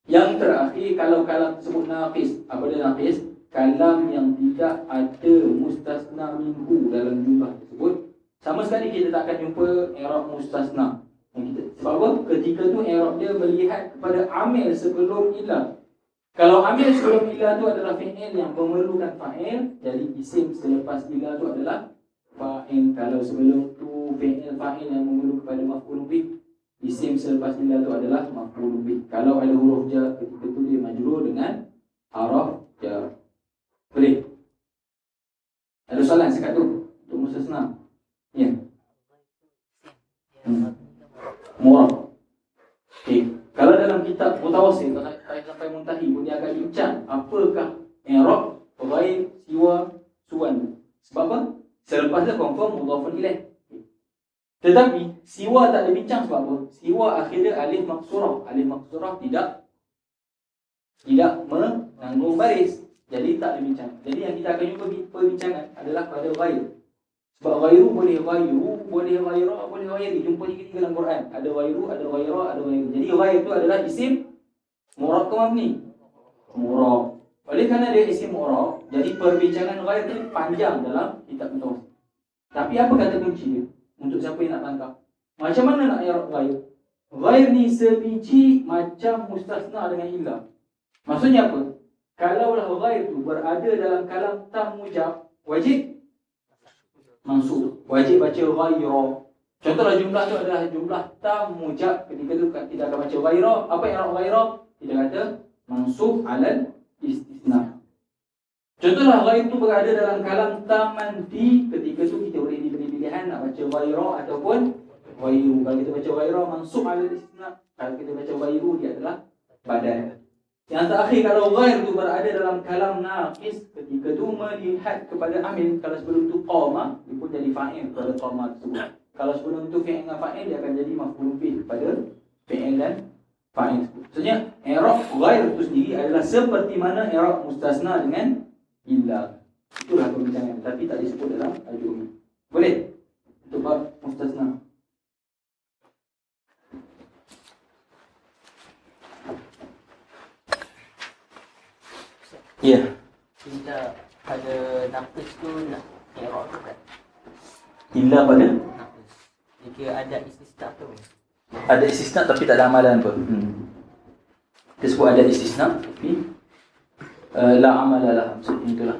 Yang terakhir kalau kalam tersebut naqis. Apa dia naqis? Kalam yang tidak ada mustasna minhu dalam jumlah tersebut. Sama sekali kita tak akan jumpa i'rab mustasna. Sebab apa? Ketika tu i'rab dia melihat kepada amil sebelum illa. Kalau amil sebelum illa tu adalah fi'il yang memerlukan fa'il, jadi isim selepas illa tu adalah fa'il. Kalau sebelum tu fi'il fa'il yang memerlukan kepada maf'ul bih, isim selepas illa tu adalah maf'ul bih. Kalau ada huruf jar, ketika tu dia majrur dengan haraf jar. Boleh? mutawasil, tak sampai muntahi pun dia akan bincang apakah i'rab ghair siwa suwan. Sebab apa? Selepas tu confirm mudhafun ilaih. Tetapi siwa tak ada bincang sebab apa? Siwa akhirnya alif maksurah. Alif maksurah tidak menanggung baris. Jadi tak ada bincang. Jadi yang kita akan jumpa perbincangan adalah pada ghair. Sebab ghairu boleh ghairu, boleh ghaira, boleh ghairi. Jumpa tiga dalam Quran. Ada ghairu, ada ghaira, ada ghairu. Jadi ghair itu adalah isim mu'rab ke mabni? Mu'rab. Oleh kerana dia isim mu'rab, jadi perbincangan ghair itu panjang dalam kitab mutawasil. Tapi apa kata kunci dia? Untuk siapa yang nak tangkap. Macam mana nak i'rab ghair? Ghair ni sebiji macam mustasna dengan illah. Maksudnya apa? Kalaulah ghair tu berada dalam kalam tam mujab, wajib mansub. Wajib baca ghaira. Contohlah jumlah tu adalah jumlah tam mujab. Ketika tu kita akan baca ghaira. Apa i'rab ghaira? Kita kata mansub alal istisna. Contohlah ghair tu berada dalam kalam tam manfi. Ketika tu kita boleh diberi pilihan nak baca ghaira ataupun ghairu. Kalau kita baca ghaira mansub alal istisna. Kalau kita baca ghairu dia adalah badan. Yang terakhir, kalau ghair tu berada dalam kalam naqis, ketika tu melihat kepada amil. Kalau sebelum tu qama, dia pun jadi fa'il pada qama tersebut. Kalau sebelum tu fi'il dengan fa'il, dia akan jadi maf'ul bih pada fi'il dan fa'il tersebut. Maksudnya i'rab ghair tu sendiri adalah seperti mana i'rab mustasna dengan illa. Itulah perbincangan, tapi tak disebut dalam al-jumlah. Boleh? Untuk bab mustasna. Ya. Kita pada nafis tu nak i'rab tu kan? Illa pada? Nafis. Jika ada istisna tu. Ada istisna tapi tak ada amalan pun. Kita sebut ada istisna tapi la amalalah. Maksudnya itulah.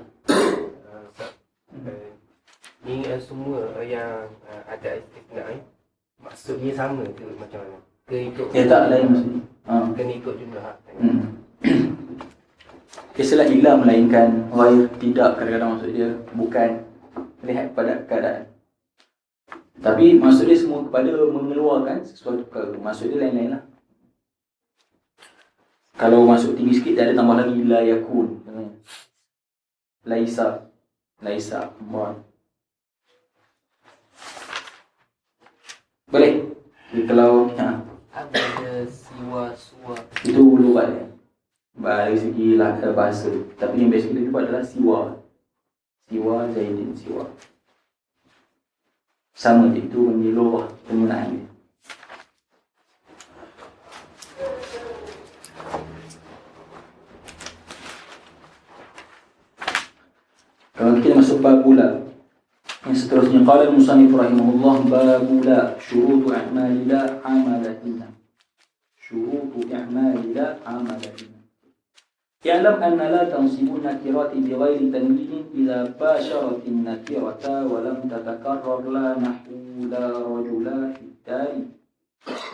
Ni semua yang ada istisna ni maksudnya sama ke macam mana? Ke ikut Tak lain maksudnya. kena ikut jumlah. Kisahlah illa melainkan ghair, tidak, kadang-kadang maksud dia bukan, lihat pada keadaan. Tapi maksud dia semua kepada mengeluarkan sesuatu perkara. Maksud dia lain-lain lah. Kalau masuk tinggi sikit dia ada tambah lagi la yakun. Laisa Mohon. Boleh? Jadi kalau Ada siwa suwa. itu lugat dia. Dari segi bahasa. Tapi yang biasa kita jumpa adalah siwa. Siwa, Zaidin, siwa. Sama je, itu menyeluruh penggunaan dia. Kalau kita masuk babula, yang seterusnya, qala al-musannif rahimahullah, babula syurutu a'malila amalatina. Syurutu a'malila amalatina. Ya'lam anna la tansibu nakirati bighairi tanwin idza basharat an-nakirata wa lam tatakarrar la nahwu la rajula fi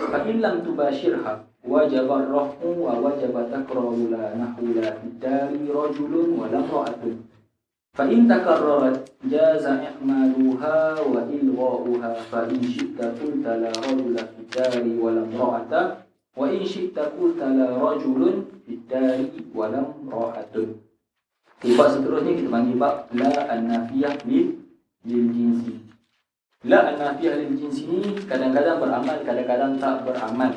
fa in lam tubashirha wajaba ar-raf'u wa wajaba takraru la nahwu la fi rajulun wa la ra'atun fa in takarrarat jaza i'maluha wa ilgha'uha fa in syi'ta qulta la rajula fi wa lam ra'ata wa in syi'ta qulta la rajulun bidari walam ra'atun. Bab seterusnya kita panggil bab la an-nafiyah lil jinsi. La an-nafiyah lil jinsi ni kadang-kadang beramal, kadang-kadang tak beramal.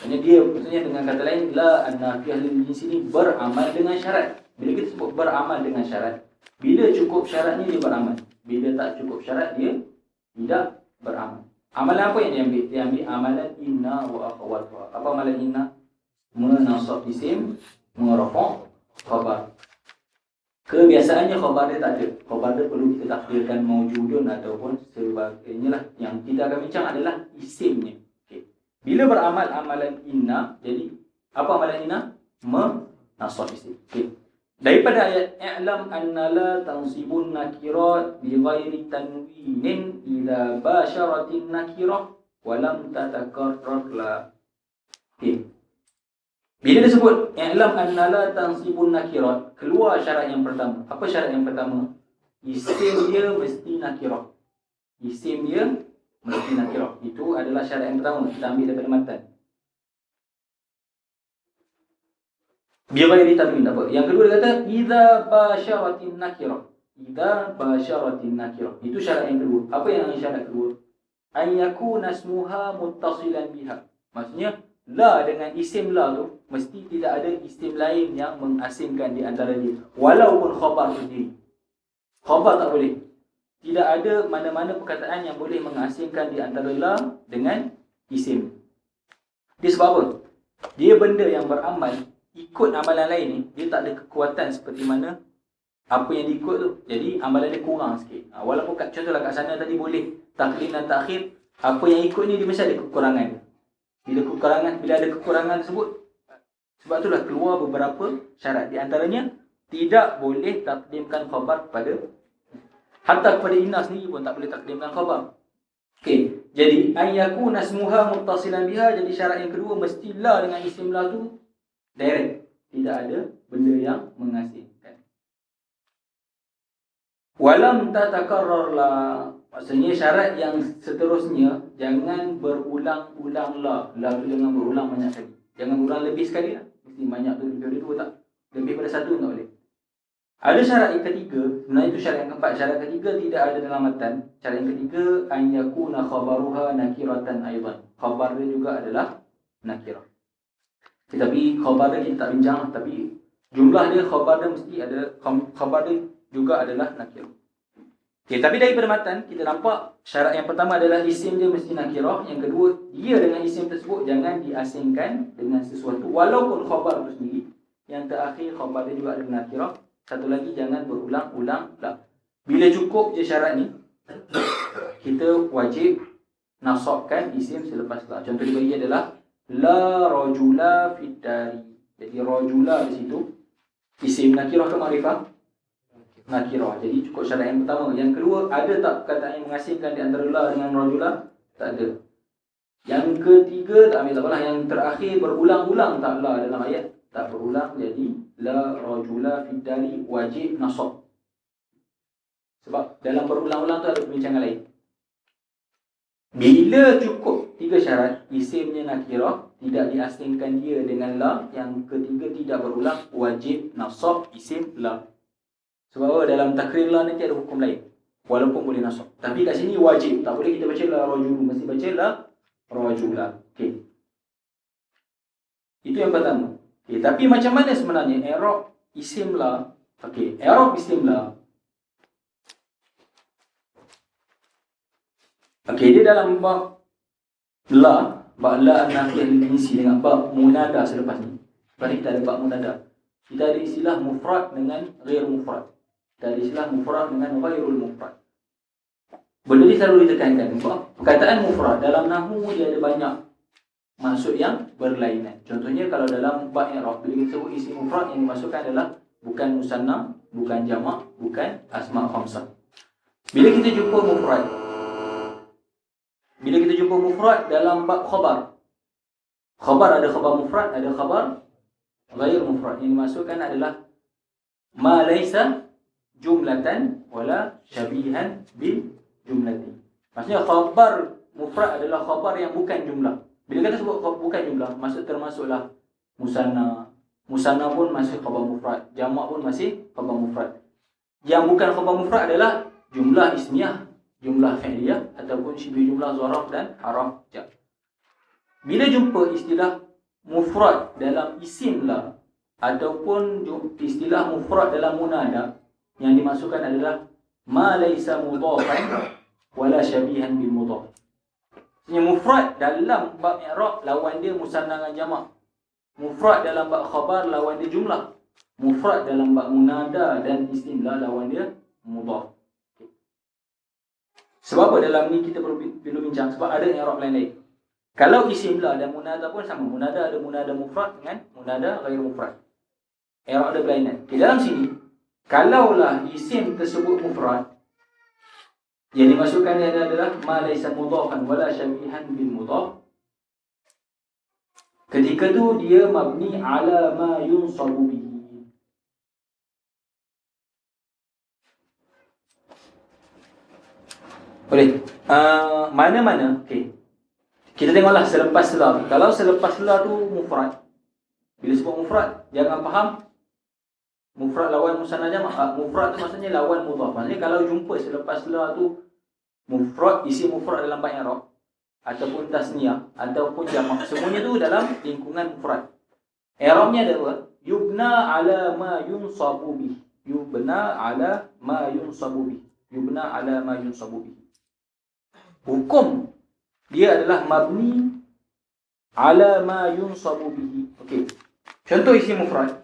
Maksudnya dengan kata lain, la an-nafiyah lil jinsi ni beramal dengan syarat. Bila kita sebut beramal dengan syarat, bila cukup syarat ni dia beramal, bila tak cukup syarat dia tidak beramal. Amalan apa yang dia ambil? Dia ambil amalan inna wa akhawatuha. Apa amalan inna? Menasab isim, merafa' khabar. Kebiasaannya khabar dia tak ada. Khabar dia perlu kita takdirkan mawjudun ataupun sebagainya lah. Yang kita akan bincang adalah isimnya. Okay. Bila beramal amalan inna, jadi apa amalan inna? Menasab isim. Okay. Daripada ayat i'lam anna la tansibun nakirat bi ghairi tanwinin idza basyaratin nakirah wa lam tatakarrar la. Okay. Bila disebut i'lam anna la tansibun nakirat, keluar syarat yang pertama. Apa syarat yang pertama? Isim dia mesti nakirah. Isim dia mesti nakirah. Itu adalah syarat yang pertama. Kita ambil daripada matan. Bighairi tanwin, tak apa. Yang kedua dia kata idza basyaratin nakirah. Idza basyaratin nakirah. Itu syarat yang kedua. Apa yang syarat kedua? An yakuna ismuha muttasilan biha. Maksudnya la dengan isim la tu mesti tidak ada isim lain yang mengasingkan di antara dia. Walaupun khabar sendiri. Khabar tak boleh. Tidak ada mana-mana perkataan yang boleh mengasingkan di antara la dengan isim. Dia sebab apa? Dia benda yang beramal, ikut amalan lain ni, dia tak ada kekuatan seperti mana apa yang diikut tu. Jadi amalan dia kurang sikit. Walaupun contohlah kat sana tadi boleh taklim dan takhir, apa yang ikut ni dia mesti ada kekurangan. Bila ada kekurangan tersebut, sebab itulah keluar beberapa syarat. Di antaranya, tidak boleh takdimkan khabar hatta kepada inna sendiri pun tak boleh takdimkan khabar. Okey, jadi ayyakuna ismuha muttasilan biha, jadi syarat yang kedua mestilah dengan isim la tu direct, tidak ada benda yang mengasingkan. Walam tatakarrar la, maksudnya syarat yang seterusnya jangan berulang-ulang la. La tu jangan berulang banyak kali. Jangan berulang lebih sekali lah. Mesti banyak tu lebih dari dua tak. Lebih pada satu tak boleh. Ada syarat yang ketiga, sebenarnya itu syarat yang keempat. Syarat ketiga tidak ada dalam matan. Syarat yang ketiga, an yakuna khabaruha nakiratan aidan. Khabar dia juga adalah nakirah. Tetapi khabar dia kita tak bincang, tapi jumlah dia khabar dia mesti ada, khabar dia juga adalah nakirah. Okay, tapi daripada matan kita nampak syarat yang pertama adalah isim dia mesti nakirah. Yang kedua, dia dengan isim tersebut jangan diasingkan dengan sesuatu walaupun khabar itu sendiri. Yang terakhir, khabar dia juga adalah nakirah. Satu lagi, jangan berulang-ulang lah. Bila cukup je syarat ni, kita wajib nasabkan isim selepas la. Contoh dia bagi adalah la rajula fid dari. Jadi rajula di situ isim nakirah ke makrifah? Nakirah. Jadi cukup syarat yang pertama. Yang kedua, ada tak perkataan yang mengasingkan di antara la dengan rajula? Tak ada. Yang ketiga, tak ambil tak apalah. Yang terakhir, berulang-ulang tak la dalam ayat? Tak berulang, jadi la rajula fid dari wajib nasab. Sebab dalam berulang-ulang tu ada perbincangan lain. Bila cukup tiga syarat, isimnya nakirah, tidak diasingkan dia dengan la. Yang ketiga, tidak berulang, wajib nasab isim la. Sebab apa? Dalam takrir la nanti ada hukum lain, walaupun boleh nasab. Tapi kat sini wajib, tak boleh kita baca la rajulu, mesti baca la rajula. Okey, itu yang pertama. Okay, tapi macam mana sebenarnya i'rab isim la? Okey, i'rab isim la. Okey, dia dalam bab la an-nafiyah lil-jinsi dengan bab munada selepas ni. Lepas kita ada bab munada. Kita ada istilah mufrad dengan ghair mufrad. Kita ada istilah mufrad dengan ghairul mufrad. Benda ni selalu ditekankan. Perkataan mufrad dalam nahwu dia ada banyak maksud yang berlainan. Contohnya kalau dalam bab i'rab, bila kita sebut isim mufrad, yang dimasukkan adalah bukan musanna, bukan jamak, bukan asma' khamsah. Bila kita jumpa mufrad dalam bab khabar. Khabar ada khabar mufrad, ada khabar ghair mufrad. Yang dimasukkan adalah ma laysa jumlatan wala syabihan bil jumlati. Maksudnya khabar mufrad adalah khabar yang bukan jumlah. Bila kata sebut bukan jumlah, maksud termasuklah musanna. Musanna pun masih khabar mufrad, jamak pun masih khabar mufrad. Yang bukan khabar mufrad adalah jumlah ismiyah, jumlah fi'liyah ataupun syibih jumlah zaraf dan haraf jar. Bila jumpa istilah mufrad dalam isim la ataupun istilah mufrad dalam munada, yang dimasukkan adalah ma laysa mudhafan wala syabihan bil mudhaf. Maksudnya mufrad dalam bab i'rab lawan dia musanna dengan jamak. Mufrad dalam bab khabar lawan dia jumlah. Mufrad dalam bab munada dan isim la lawan dia mudhaf. Okay. Sebab apa dalam ni kita perlu bincang? Sebab ada i'rab lain-lain. Kalau isim la dan munada pun sama. Munada ada munada mufrad dengan munada ghair mufrad. I'rab ada berlainan. Di dalam sini, kalaulah isim tersebut mufrad, yang dimasukkan dia adalah ma laysa mudhafan wala syabihan bil mudhaf. Ketika tu dia mabni ala ma yunsabu bihi. Boleh? Mana-mana? Okey. Kita tengoklah selepas la. Kalau selepas la tu mufrad, Bila sebut mufrad, jangan faham mufrad lawan musanna jamak. Mufrad tu maksudnya lawan mudhaf. Maksudnya kalau jumpa selepas la tu mufrad, isi mufrad dalam bab i'rab ataupun tasniyah ataupun jamak, semuanya tu dalam lingkungan mufrad. I'rabnya ada apa? Yubna ala ma yunsabu bih. Yubna ala ma yunsabu bih. Yubna ala ma yunsabu bih. Hukum dia adalah mabni ala ma yunsabu bihi. Okey. Contoh isim mufrad.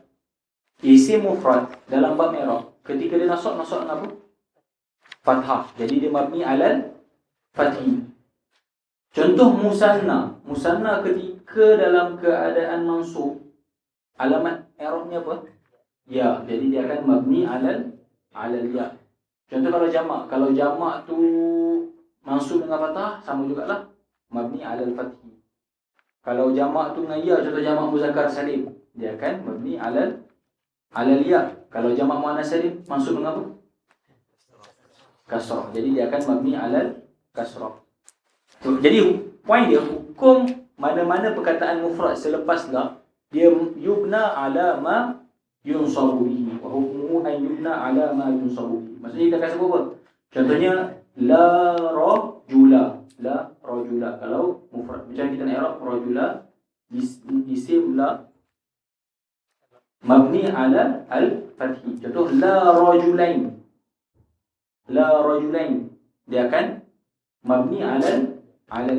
Isim mufrad dalam bab i'rab, ketika dia nasab dengan apa? Fathah. Jadi dia mabni alal fathi. Contoh musanna. Musanna ketika dalam keadaan mansub, alamat i'rabnya apa? Ya. Jadi dia akan mabni alal ya. Contoh kalau jamak. Kalau jamak tu mansub dengan fathah, sama jugalah mabni alal fathi. Kalau jamak tu dengan ya, contoh jamak muzakkar salim, dia akan mabni alal ya. Kalau jamak muannas salim mansub dengan apa? Kasrah. Jadi dia akan mabni alal kasrah. Jadi poin dia, hukum mana-mana perkataan mufrad selepas la, dia yubna ala ma yunsabu bihi. Wa hukmuhu an yubna ala ma yunsabu bihi. Maksudnya kita akan sebut apa? Contohnya la rajula. La rajula. Kalau mufrad, macam kita nak i'rab rajula, isim la mabni ala al-fathi. Contoh la rajulain. La rajulain. Dia akan mabni ala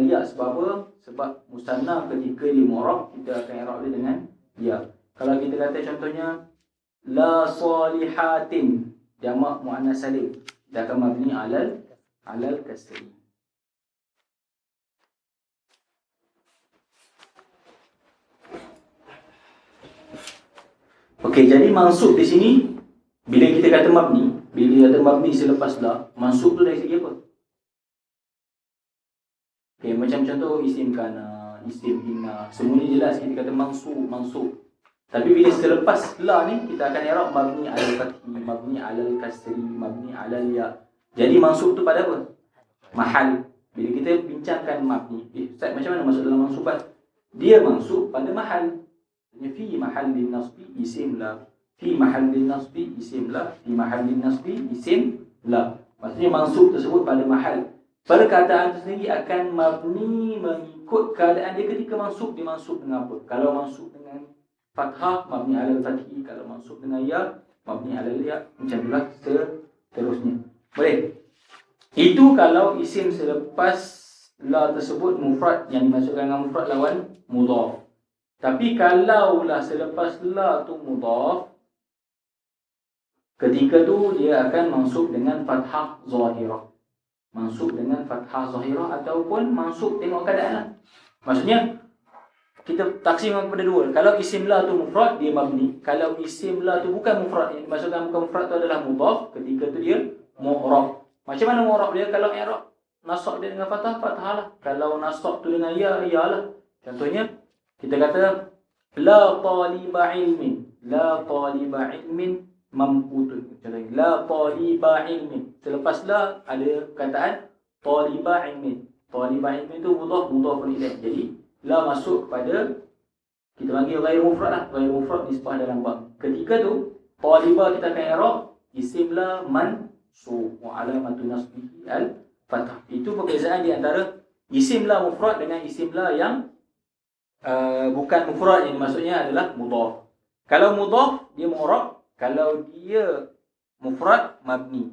ya. Sebab apa? Sebab musanna ketika di mu'rab, kita akan i'rab dia dengan ya. Kalau kita kata contohnya la salihatin, jamak muannas salim, dia akan mabni alal kasri. Okey, jadi mansub di sini bila kita kata mabni, bila kata mabni selepas la, mansub tu dari segi apa? Okey, macam contoh isim kana, isim inna, semuanya jelas kita kata mansub. Tapi bila selepas la ni, kita akan i'rab mabni alal fathi, mabni alal kasri, mabni alal ya. Jadi mansub tu pada apa? Mahal. Bila kita bincangkan mabni, Ustaz, macam mana masuk dalam mansubat? Dia mansub pada mahal. Fi mahallin nasbi isim la. Fi mahallin nasbi isim la. Fi mahallin nasbi isim la. Maksudnya mansub tersebut pada mahal. Perkataan itu sendiri akan mabni mengikut keadaan dia ketika mansub. Dia mansub dengan apa? Kalau mansub dengan fathah, mabni alal fathi. Kalau mansub dengan ya, mabni alal ya. Macam itulah seterusnya. Boleh? Itu kalau isim selepas la tersebut mufrad, yang dimasukkan dengan mufrad lawan mudhaf. Tapi kalaulah selepas la tu mudhaf, ketika tu dia akan mansub dengan fathah zahirah. Mansub dengan fathah zahirah ataupun mansub tengok keadaan lah. Maksudnya kita taksim kepada dua. Kalau isim la tu mufrad, dia mabni. Kalau isim la tu bukan mufrad, yang dimasukkan bukan mufrad tu adalah mudhaf, ketika tu dia mu'rab. Macam mana mu'rab dia? Kalau i'rab nasab dia dengan fathah, fathah lah. Kalau nasab tu dengan ya, ya lah. Contohnya kita kata la taliba ilmin. La taliba ilmin mamqutun. Contohnya la taliba ilmin. Selepas la ada perkataan taliba ilmin. Taliba ilmin tu mudhaf ilaih. Jadi la masuk kepada, kita panggil ghair mufrad lah. Ghair mufrad nisbah dalam bab. Ketika tu taliba kita akan i'rab isim la mansub wa alamatun nasbihi al-fathah. Itu perbezaan di antara isim la mufrad dengan isim la yang bukan mufrad, yang maksudnya adalah mudhaf. Kalau mudhaf dia mu'rab, kalau dia mufrad mabni.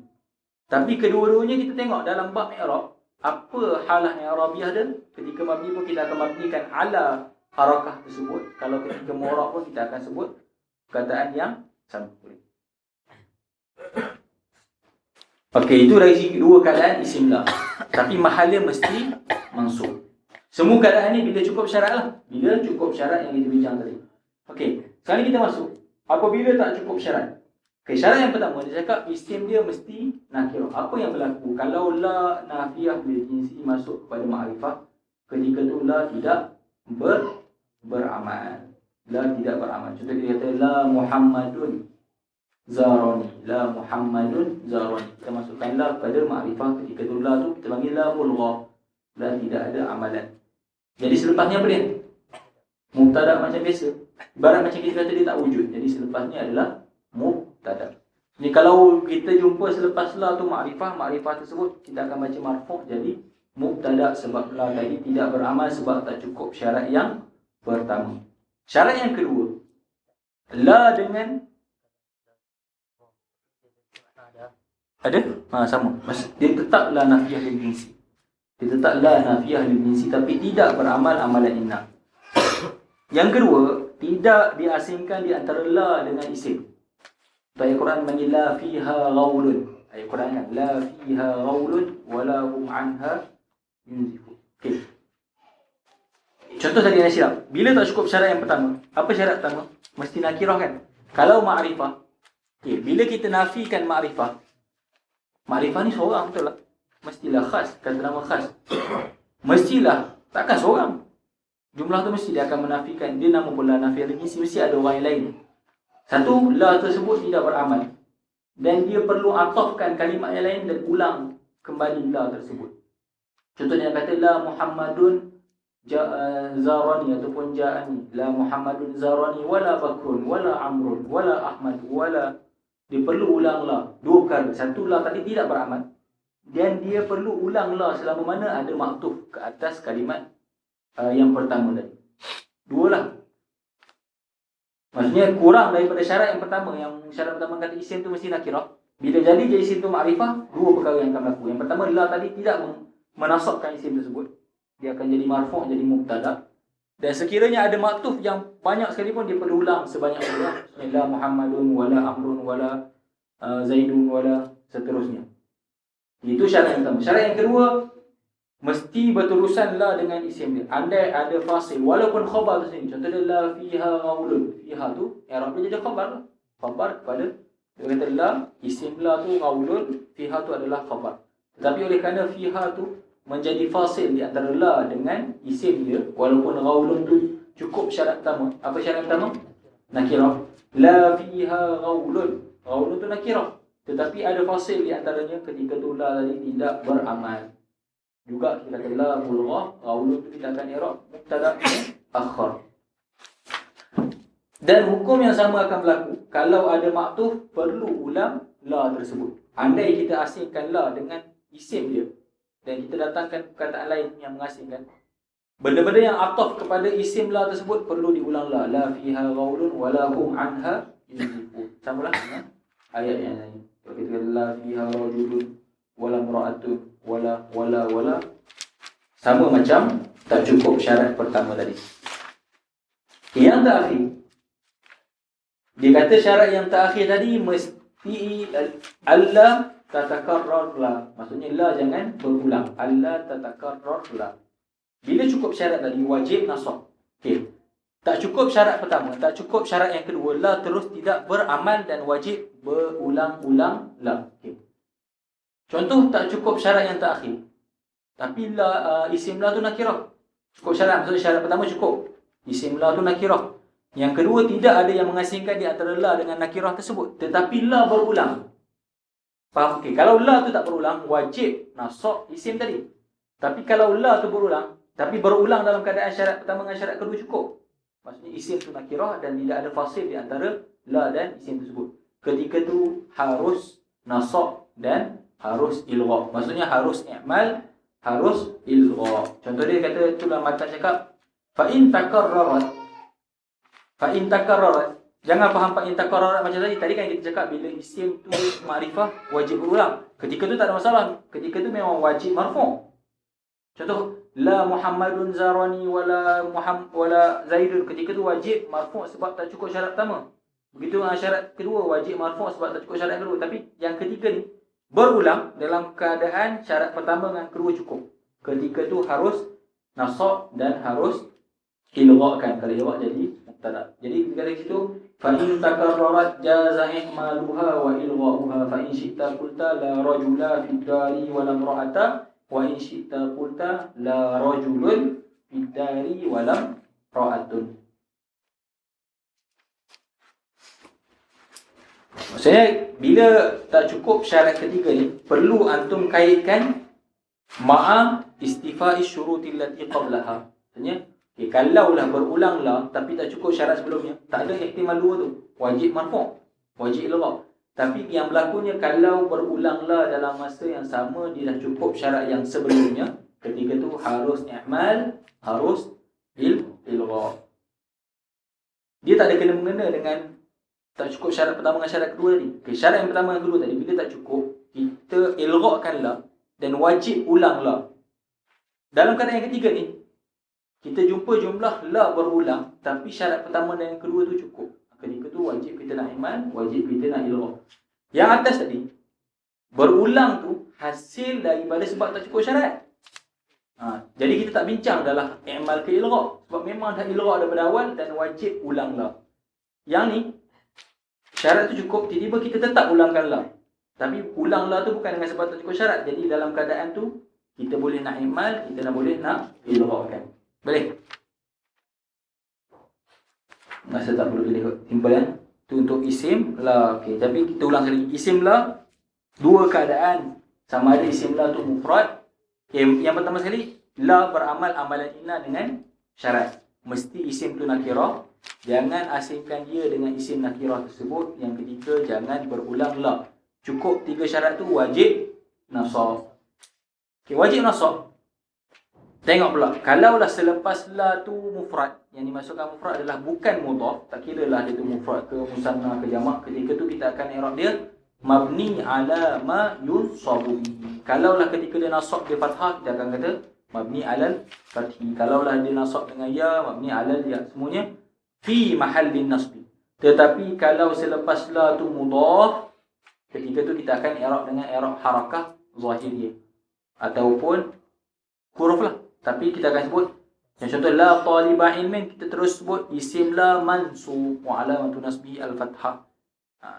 Tapi kedua-duanya kita tengok dalam bab i'rab, apa halah i'rabiah dia. Ketika mabni pun kita akan mabnikan ala harakah tersebut. Kalau ketika mu'rab pun kita akan sebut perkataan yang sama. Okey, itu dari segi dua keadaan isim la. Tapi mahalnya mesti mansub. Semua keadaan ni bila cukup syarat lah. Bila cukup syarat yang kita bincang tadi. Okey, sekarang kita masuk. Apabila tak cukup syarat. Okey, syarat yang pertama, dia cakap isim dia mesti nakirah. Apa yang berlaku? Kalau la nafiyah bil jinsi masuk kepada ma'rifah, ketika tu la tidak beramal. La tidak beramal. Contoh kita kata la Muhammadun zarani. La Muhammadun zarani. Kita masukkan la pada ma'rifah, ketika tu la tu kita panggil la mulghah. La tidak ada amalan. Jadi selepasnya apa dia? Mubtada macam biasa. Ibarat macam kita kata dia tak wujud. Jadi selepas ni adalah mubtada. Jadi kalau kita jumpa selepas la tu makrifah tersebut kita akan baca marfu', jadi mubtada sebab la tadi tidak beramal sebab tak cukup syarat yang pertama. Syarat yang kedua, la dengan ada? Sama. Dia tetap la nafiyah lil jinsi. Dia tetap la nafiyah lil jinsi tapi tidak beramal amalan inna. Yang kedua, tidak diasingkan di antara la dengan isim. Ayat Quran panggil la fiha ghaulun. Ayat Quran kan la fiha ghaulun wala hum anha yunzifun. Okey. Contoh tadi yang silap. Bila tak cukup syarat yang pertama, apa syarat pertama? Mesti nakirah kan? Kalau ma'rifah. Okey, bila kita nafikan ma'rifah ni seorang betul lah. Mestilah khas, kata nama khas. Mestilah, takkan seorang. Jumlah tu mesti dia akan menafikan. Dia nama pula nafiyah al-jinsi, mesti ada orang yang lain. Satu, la tersebut tidak beramal. Dan dia perlu atafkan kalimat yang lain dan ulang kembali la tersebut. Contohnya kata la Muhammadun zarani ataupun ja'ani. La Muhammadun zarani wala Bakrun wala Amrun wala Ahmad wala. Dia perlu ulang la dua perkara. Satu, la tadi tidak beramal. Dan dia perlu ulang la selama mana ada maktuf ke atas kalimat yang pertama tadi. Dua lah. Maksudnya kurang daripada syarat yang pertama. Yang syarat pertama kata isim tu mesti nakirah. Bila jadi isim tu makrifah, dua perkara yang akan berlaku. Yang pertama, la tadi tidak menasabkan isim tersebut. Dia akan jadi marfu', jadi mubtada. Dan sekiranya ada maktuf yang banyak sekalipun, dia perlu ulang sebanyak-banyaknya. La Muhammadun wala Amrun wala Zaidun wala seterusnya. Itu syarat yang pertama. Syarat yang kedua, mesti berterusan la dengan isim dia. Andai ada fasil, walaupun khabar tu sini. Contoh dia la fiha ghaulun. Fiha tu, i'rab dia jadi khabar lah. Khabar kepada, dia kata la, isim la tu ghaulun, fiha tu adalah khabar. Tetapi oleh kerana fiha tu menjadi fasil di antara la dengan isim dia, walaupun ghaulun tu cukup syarat pertama. Apa syarat pertama? Nakirah. La fiha ghaulun. Ghaulun tu nakirah. Tetapi ada fasil di antaranya ketika tu la tadi tidak beramal. Juga kita kata la mulghah, ghaulun tu kita akan i'rab mubtada akhar. Dan hukum yang sama akan berlaku kalau ada maktuf perlu ulang la tersebut. Andai kita asingkan la dengan isim dia dan kita datangkan perkataan lain yang mengasingkan, benda-benda yang ataf kepada isim la tersebut perlu diulang la. La fiha ghaulun wala hum anha yunzifun. Samalah dengan ayat yang lain. Kalau kita kata la fiha rajulun wala imra'atun wala sama macam tak cukup syarat pertama tadi. Yang terakhir, dia kata syarat yang terakhir tadi mesti alla tatakarrar la. Maksudnya la jangan berulang. Alla tatakarrar la. Bila cukup syarat tadi wajib nasab. Okey. Tak cukup syarat pertama, tak cukup syarat yang kedua, la terus tidak beramal dan wajib berulang-ulang la. Okey. Contoh tak cukup syarat yang terakhir. Tapi la isim la tu nakirah. Cukup syarat, maksudnya syarat pertama cukup. Isim la tu nakirah. Yang kedua tidak ada yang mengasingkan di antara la dengan nakirah tersebut. Tetapi la berulang. Faham? Okey, kalau la tu tak berulang, wajib nasab isim tadi. Tapi kalau la tu berulang, tapi berulang dalam keadaan syarat pertama dengan syarat kedua cukup. Maksudnya isim tu nakirah dan tidak ada fasil di antara la dan isim tersebut. Ketika tu harus nasab dan harus ilgha. Maksudnya harus i'mal, harus ilgha. Contoh dia kata tu dalam matan cakap fa in takarrarat. Fa in takarrarat. Jangan faham fa in takarrarat macam tadi. Tadi kan kita cakap bila isim tu makrifah wajib berulang. Ketika tu tak ada masalah. Ketika tu memang wajib marfu'. Contoh la Muhammadun zarani wala Zaidun. Ketika tu wajib marfu' sebab tak cukup syarat pertama. Begitu dengan syarat kedua wajib marfu' sebab tak cukup syarat kedua. Tapi yang ketiga ni berulang dalam keadaan syarat pertama dengan kedua cukup. Ketika tu harus nasab dan harus ilghakan. Kalau ilgha jadi mubtada. Jadi kita kata situ fa in takarrarat jaza ihmaluha wa ilghauha fa in syi'ta qulta la rajula fid dari wa la imra'ata wa in syi'ta qulta la rajulun fid dari wa la imra'atun. Maksudnya bila tak cukup syarat ketiga ni, perlu antum kaitkan ma'a istifa'i syuruti allati qablaha. Maksudnya Okay, kalaulah berulang la tapi tak cukup syarat sebelumnya, tak ada ihtimal dua tu, wajib marfu', wajib ilgha. Tapi yang berlakunya kalau berulang la dalam masa yang sama, dia dah cukup syarat yang sebelumnya, ketika tu harus i'mal, harus ilgha. Dia tak ada kena-mengena dengan tak cukup syarat pertama dengan syarat kedua ni. Okay, syarat yang pertama dan kedua tadi, bila tak cukup, kita ilghakan la dan wajib ulang la. Dalam keadaan yang ketiga ni, kita jumpa jumlah la berulang, tapi syarat pertama dan yang kedua tu cukup. Ketika tu wajib kita nak iman, wajib kita nak ilgha. Yang atas tadi, berulang tu hasil daripada sebab tak cukup syarat. Jadi kita tak bincang dalam i'mal ke ilgha, sebab memang dah ilgha daripada awal dan wajib ulang la. Yang ni, syarat tu cukup, tiba-tiba kita tetap ulangkan la. Tapi ulang la tu bukan dengan sebab tak cukup syarat. Jadi dalam keadaan tu, kita boleh nak i'mal, kita boleh nak ilghakan. Boleh? Masa tak perlu pilih kot. Simple kan? Tu untuk isim la. Okay, tapi kita ulang sekali. Isim la, dua keadaan. Sama ada isim la tu mufrad. Okay, yang pertama sekali, la beramal amalan inna dengan syarat. Mesti isim tu nakirah. Jangan asingkan dia dengan isim nakirah tersebut. Yang ketiga, jangan berulang la. Cukup 3 syarat tu wajib nasab. Okay, wajib nasab. Tengok pula, kalaulah selepas la tu mufrad, yang dimasukkan mufrad adalah bukan mudhaf, tak kira lah dia tu mufrad ke musanna ke jamak, ketika tu kita akan i'rab dia mabni ala ma yunsabu. Kalaulah ketika dia nasab dia fathah, kita akan kata mabni alal fathi. Kalaulah dia nasab dengan ya, mabni alal ya. Semuanya fi mahallin nasbi. Tetapi kalau selepas la tu mudhaf, ketika tu kita akan i'rab dengan i'rab harakah zahiriyah ataupun huruf lah. Tapi kita akan sebut, yang contoh la taliba ilmin, kita terus sebut isim la mansub wa alamatu nasbi al-fathah.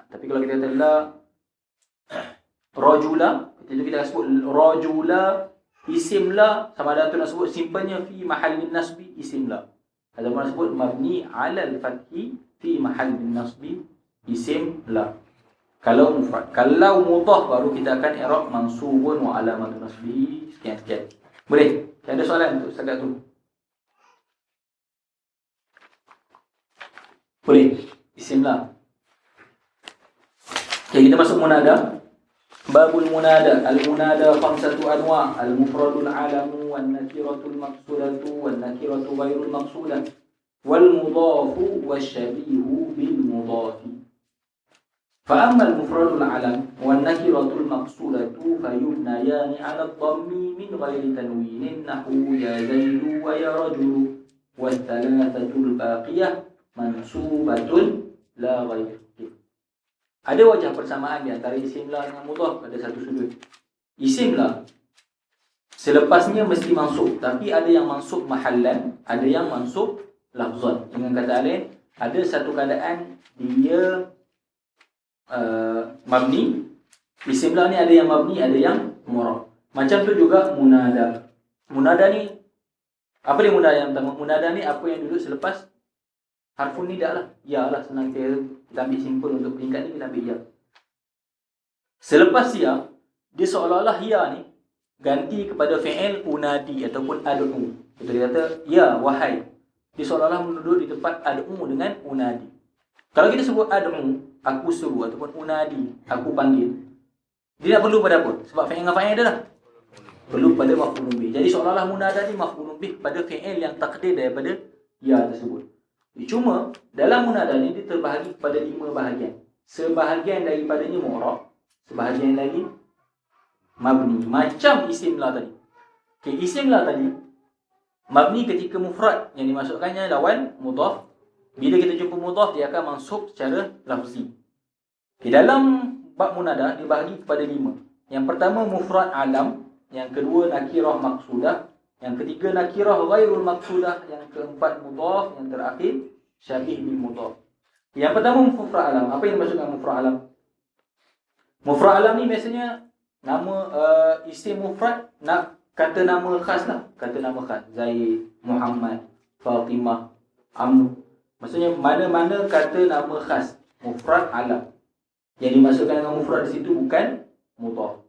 Tapi kalau kita kata la rajula, itu kita akan sebut rajula isim la, sama ada tu nak sebut simpelnya fi mahallin nasbi isim la. Ataupun nak sebut mabni ala al-fathi fi mahallin nasbi isim la. Kalau mufrad. Kalau mudhaf baru kita akan i'rab mansubun wa alamatu nasbi sekian-sekian. Boleh? Ada soalan untuk setakat tu? Boleh? Isim la. Okay, kita masuk munada. Babul munada. Al-munada khamsatu anwa'. Al-mufradul alamu, wal-nakiratul maqsudatu, wal-nakiratu ghairul maqsudah, wal-mudhafu wasyabihu bil-mudhafi. فأما المفرد العلم والنكرة المقصودة فيبنيان على الضم من غير تنوين نحو يا زيد ويا رجل والثلاثة الباقية منصوبة لا غير. Ada wajah persamaan di antara isim la dengan mudhaf pada satu sudut. Isim la selepasnya mesti mansub, tapi ada yang mansub mahallan, ada yang mansub lafzan. Dengan kata lain, ada satu keadaan dia mabni. Isim la ni ada yang mabni, ada yang mu'rab. Macam tu juga munada. Munada ni, apa dia munada yang pertama? Munada ni apa yang duduk selepas harfun nida lah. Ya lah, senang kita ambil simple untuk peringkat ni, kita ambil ya. Selepas ya, dia seolah-olah ya ni ganti kepada fi'il unadi ataupun ad'u. Kita kata ya wahai. Dia seolah-olah duduk di tempat ad'u dengan unadi. Kalau kita sebut ad'u, aku suruh, ataupun unadi, aku panggil, dia tak perlu pada apa? Sebab fi'il dengan fa'il ada dah. Perlu pada maf'ulun bih. Jadi seolah-olah munada ni maf'ulun bih pada fi'il yang takdir daripada ya tersebut. Cuma dalam munada ni dia terbahagi kepada 5 bahagian. Sebahagian daripadanya mu'rab, sebahagian lagi mabni. Macam isim la tadi. Okay, isim la tadi mabni ketika mufrad, yang dimasukkannya lawan mudhaf. Bila kita jumpa mudhaf, dia akan mansub secara lafzi. Okay, dalam bab munada dibahagi kepada 5. Yang pertama mufrad alam, yang kedua nakirah maqsudah, yang ketiga nakirah ghairul maqsudah, yang keempat mudhaf, yang terakhir syabih bil mudhaf. Yang pertama mufrad alam. Apa yang dimaksudkan mufrad alam? Mufrad alam ni biasanya nama isim mufrad, nak kata nama khas lah. Kata nama khas, Zaid, Muhammad, Fatimah, Amr. Maksudnya mana-mana kata nama khas, mufrad alam. Yang dimasukkan dengan mufrad di situ bukan mudhaf.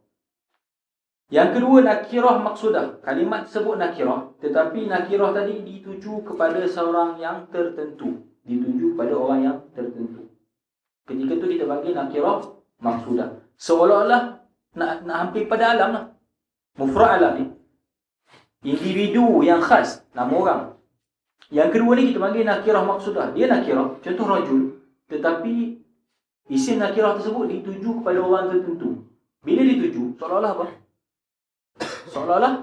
Yang kedua, nakirah maksudah. Kalimat tersebut nakirah, tetapi nakirah tadi dituju kepada seorang yang tertentu. Dituju kepada orang yang tertentu. Ketika tu kita panggil nakirah maksudah. Seolah-olah nak hampir pada alam lah. Mufrad alam ni. Individu yang khas, nama orang. Yang kedua ni kita panggil nakirah maksudah. Dia nakirah, contoh rajul. Tetapi isim nakirah tersebut dituju kepada orang tertentu. Bila dituju, seolah-olah apa? Seolah-olah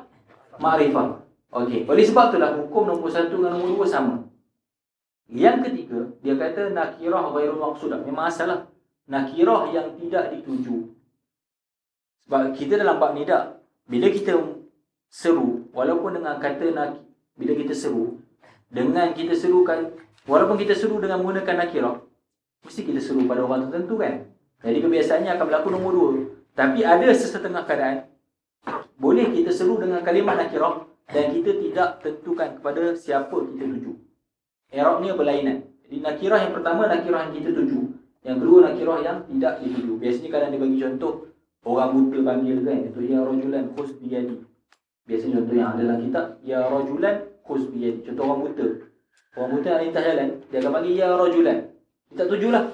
ma'rifah. Okey, oleh sebab itulah hukum nombor 1 dengan nombor 2 sama. Yang ketiga, dia kata nakirah ghairul maksudah. Memang salah. Nakirah yang tidak dituju. Sebab kita dalam bab nida, bila kita seru, walaupun dengan kata bila kita seru, dengan kita serukan, walaupun kita seru dengan menggunakan nakirah, mesti kita seru pada orang tertentu kan. Jadi kebiasaannya akan berlaku nombor 2. Tapi ada sesetengah keadaan boleh kita seru dengan kalimah nakirah dan kita tidak tentukan kepada siapa kita tuju. I'rabnya berlainan. Jadi nakirah yang pertama nakirah yang kita tuju. Yang kedua nakirah yang tidak dituju. Biasanya kadang dia bagi contoh orang buta panggil kan, contoh ya rajulan khuz biyadi. Biasanya contoh yang ada dalam kitab ya rajulan khuz biyadi. Contoh orang buta. Orang buta yang lintas jalan, dia akan panggil ya rajulan. Kita tujulah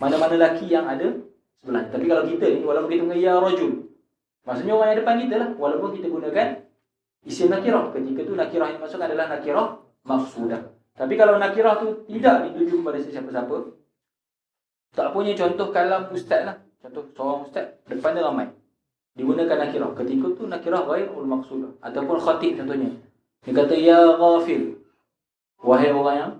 mana-mana lelaki yang ada sebelah. Tapi kalau kita ni walaupun kita panggil ya rajul, maksudnya orang yang depan kita lah, walaupun kita gunakan isim nakirah. Ketika tu nakirah yang masuk adalah nakirah maksudah. Tapi kalau nakirah tu tidak dituju kepada sesiapa-siapa, tak punya contoh kalam ustaz lah. Contoh seorang ustaz, depan dia ramai, digunakan nakirah. Ketika tu nakirah ghairul maksudah. Ataupun khatib contohnya, dia kata ya ghafil, wahai orang yang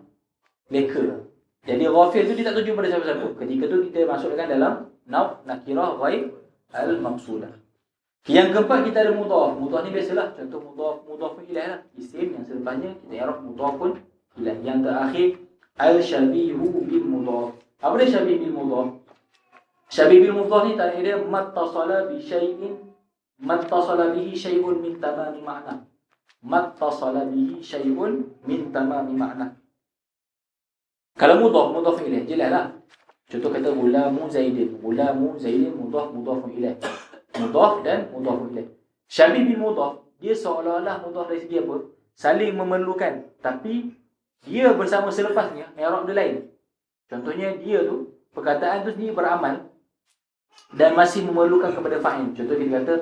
leka. Jadi ghafil tu dia tak tuju pada siapa-siapa. Ketika tu kita masukkan dalam nakirah ghairul maksudah. Yang keempat kita ada mudhaf. Mudhaf ni biasalah, contoh mudhaf ilaih lah. Isim yang selepasnya kita i'rab mudhafun ilaih. Yang terakhir al-syabihu bil mudhaf. Apa dia syabih bil mudhaf? Syabih bil mudhaf ni tadi dia mattasala bi syai'in, mattasala bihi syai'un min tamami ma'na. Mattasala bihi syai'un min tamami ma'na. Kalau mudhaf ilaih jelaslah. Contoh kata gulamu zaidin. Gulamu zaidin mudhafun ilaih. Mudhaf dan mudhaf ilaih. Syabih bil mudhaf, dia seolah-olah mudhaf dari segi apa? Saling memerlukan, tapi dia bersama selepasnya i'rab dia lain. Contohnya dia tu, perkataan tu sendiri beramal dan masih memerlukan kepada fa'il. Contoh kita kata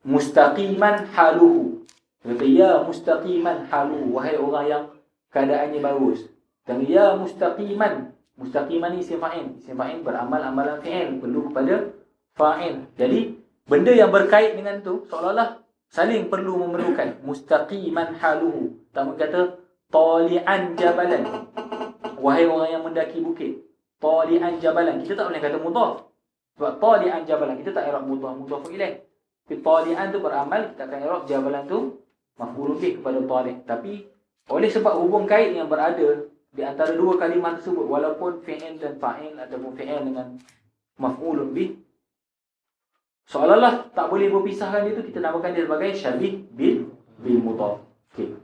mustaqiman haluhu. Kata ya mustaqiman haluhu, wahai orang yang keadaannya bagus. Dan ya mustaqiman, mustaqiman ni isim fa'il. Isim fa'il beramal amalan fi'il, perlu kepada fa'il. Jadi benda yang berkait dengan tu seolah-olah saling perlu memerlukan. Mustaqiman haluhu. Tamu kata tali'an jabalan, wahai orang yang mendaki bukit. Tali'an jabalan, kita tak boleh kata mudhaf. Sebab tali'an jabalan kita tak i'rab mudhaf ilaih. Tapi tali'an tu beramal, kita akan i'rab jabalan tu maf'ulun bih kepada tali'. Tapi oleh sebab hubung kait yang berada di antara dua kalimah tersebut, walaupun fi'il dan fa'il ataupun fi'il dengan maf'ulun bih, seolah-olah tak boleh berpisahkan dia tu, kita namakan dia sebagai syabih bil mudhaf. Okey.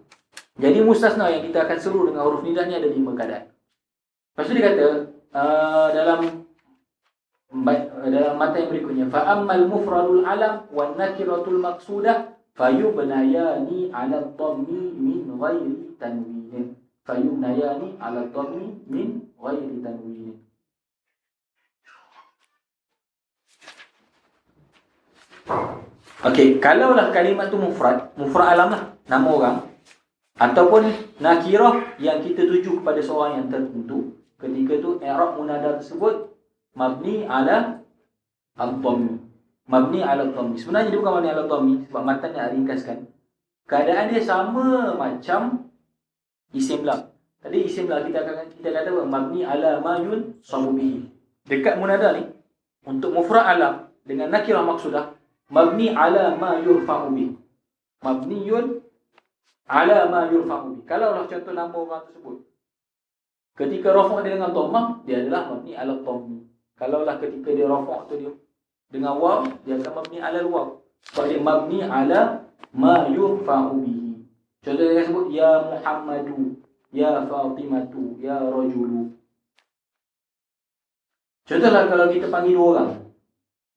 Jadi mustasna yang kita akan seru dengan huruf nida ni ada 5 keadaan. Lepas tu dia kata dalam matan yang berikutnya, fa ammal mufradul alam wan nakiratul maqsudah fayubnayani 'ala dhammi min ghairi tanwin. Fayubnayani 'ala dhammi min ghairi tanwin. Okey, kalaulah kalimat tu mufrad alam lah, nama orang, ataupun nakirah yang kita tuju kepada seorang yang tertentu, ketika tu i'rab munada tersebut mabni ala ad-dhammi. Mabni ala ad-dhammi. Sebenarnya dia bukan mabni ala ad-dhammi sebab matan nak ringkaskan. Keadaan dia sama macam isim lam. Tadi isim lam kita kata apa? Mabni ala ma yunsabu bihi. Dekat munada ni untuk mufrad alam dengan nakirah maksudah mabni ala ma yurfa'u bihi. Mabniyun ala ma yurfa'u bihi. Kalaulah contoh nama orang tersebut, ketika rafa' dia dengan dhammah, dia adalah mabni ala dhammi. Kalaulah ketika dia rafa' tu dia dengan waw, dia akan mabni ala waw. Sebab dia mabni ala ma yurfa'u bihi. Contoh dia sebut ya Muhammadu, ya Fatimatu, ya rajulu. Contohlah kalau kita panggil dua orang,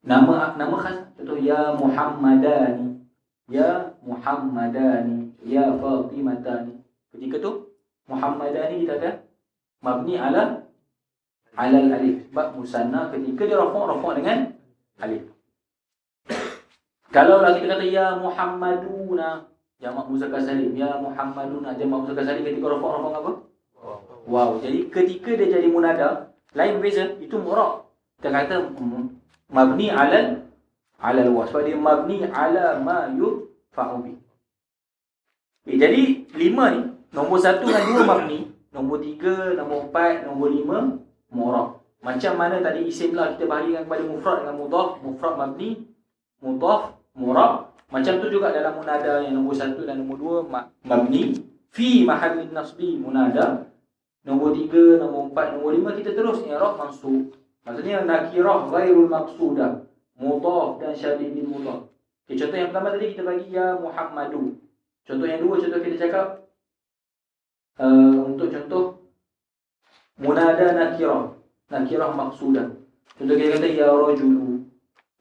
Nama khas. Contoh ya Muhammadani, ya Muhammadani, ya Fatimatani. Ketika tu Muhammadani kita ada mabni ala alal alif. Sebab musanna ketika dia rafa' dengan alif. Kalau kita kata ya Muhammaduna jamak muzakkar salim, ya Muhammaduna jamak muzakkar salim, ketika rafa' apa? Wow. Jadi ketika dia jadi munada, lain beza, itu mu'rab. Kita kata mabni alal waw. Sebab dia mabni ala ma yufa'u bi. Jadi 5 ni, nombor 1 dan 2 mabni, nombor 3, nombor 4, nombor 5 mu'rab. Macam mana tadi isim lah kita bahagikan kepada mufrad dengan mudhaf, mufrad mabni, mudhaf mu'rab. Macam tu juga dalam munada yang nombor 1 dan nombor 2 mabni fi mahallin nasbi munada. Nombor 3, nombor 4, nombor 5 kita terus i'rab mansub. Maksudnya nakirah ghairul maqsudah, mudhaf dan syabih bil mudhaf. Okay, contoh yang pertama tadi kita bagi ya Muhammadu. Contoh yang dua, contoh kita cakap untuk contoh munada nakirah maqsudah. Contoh kita kata ya rajulu,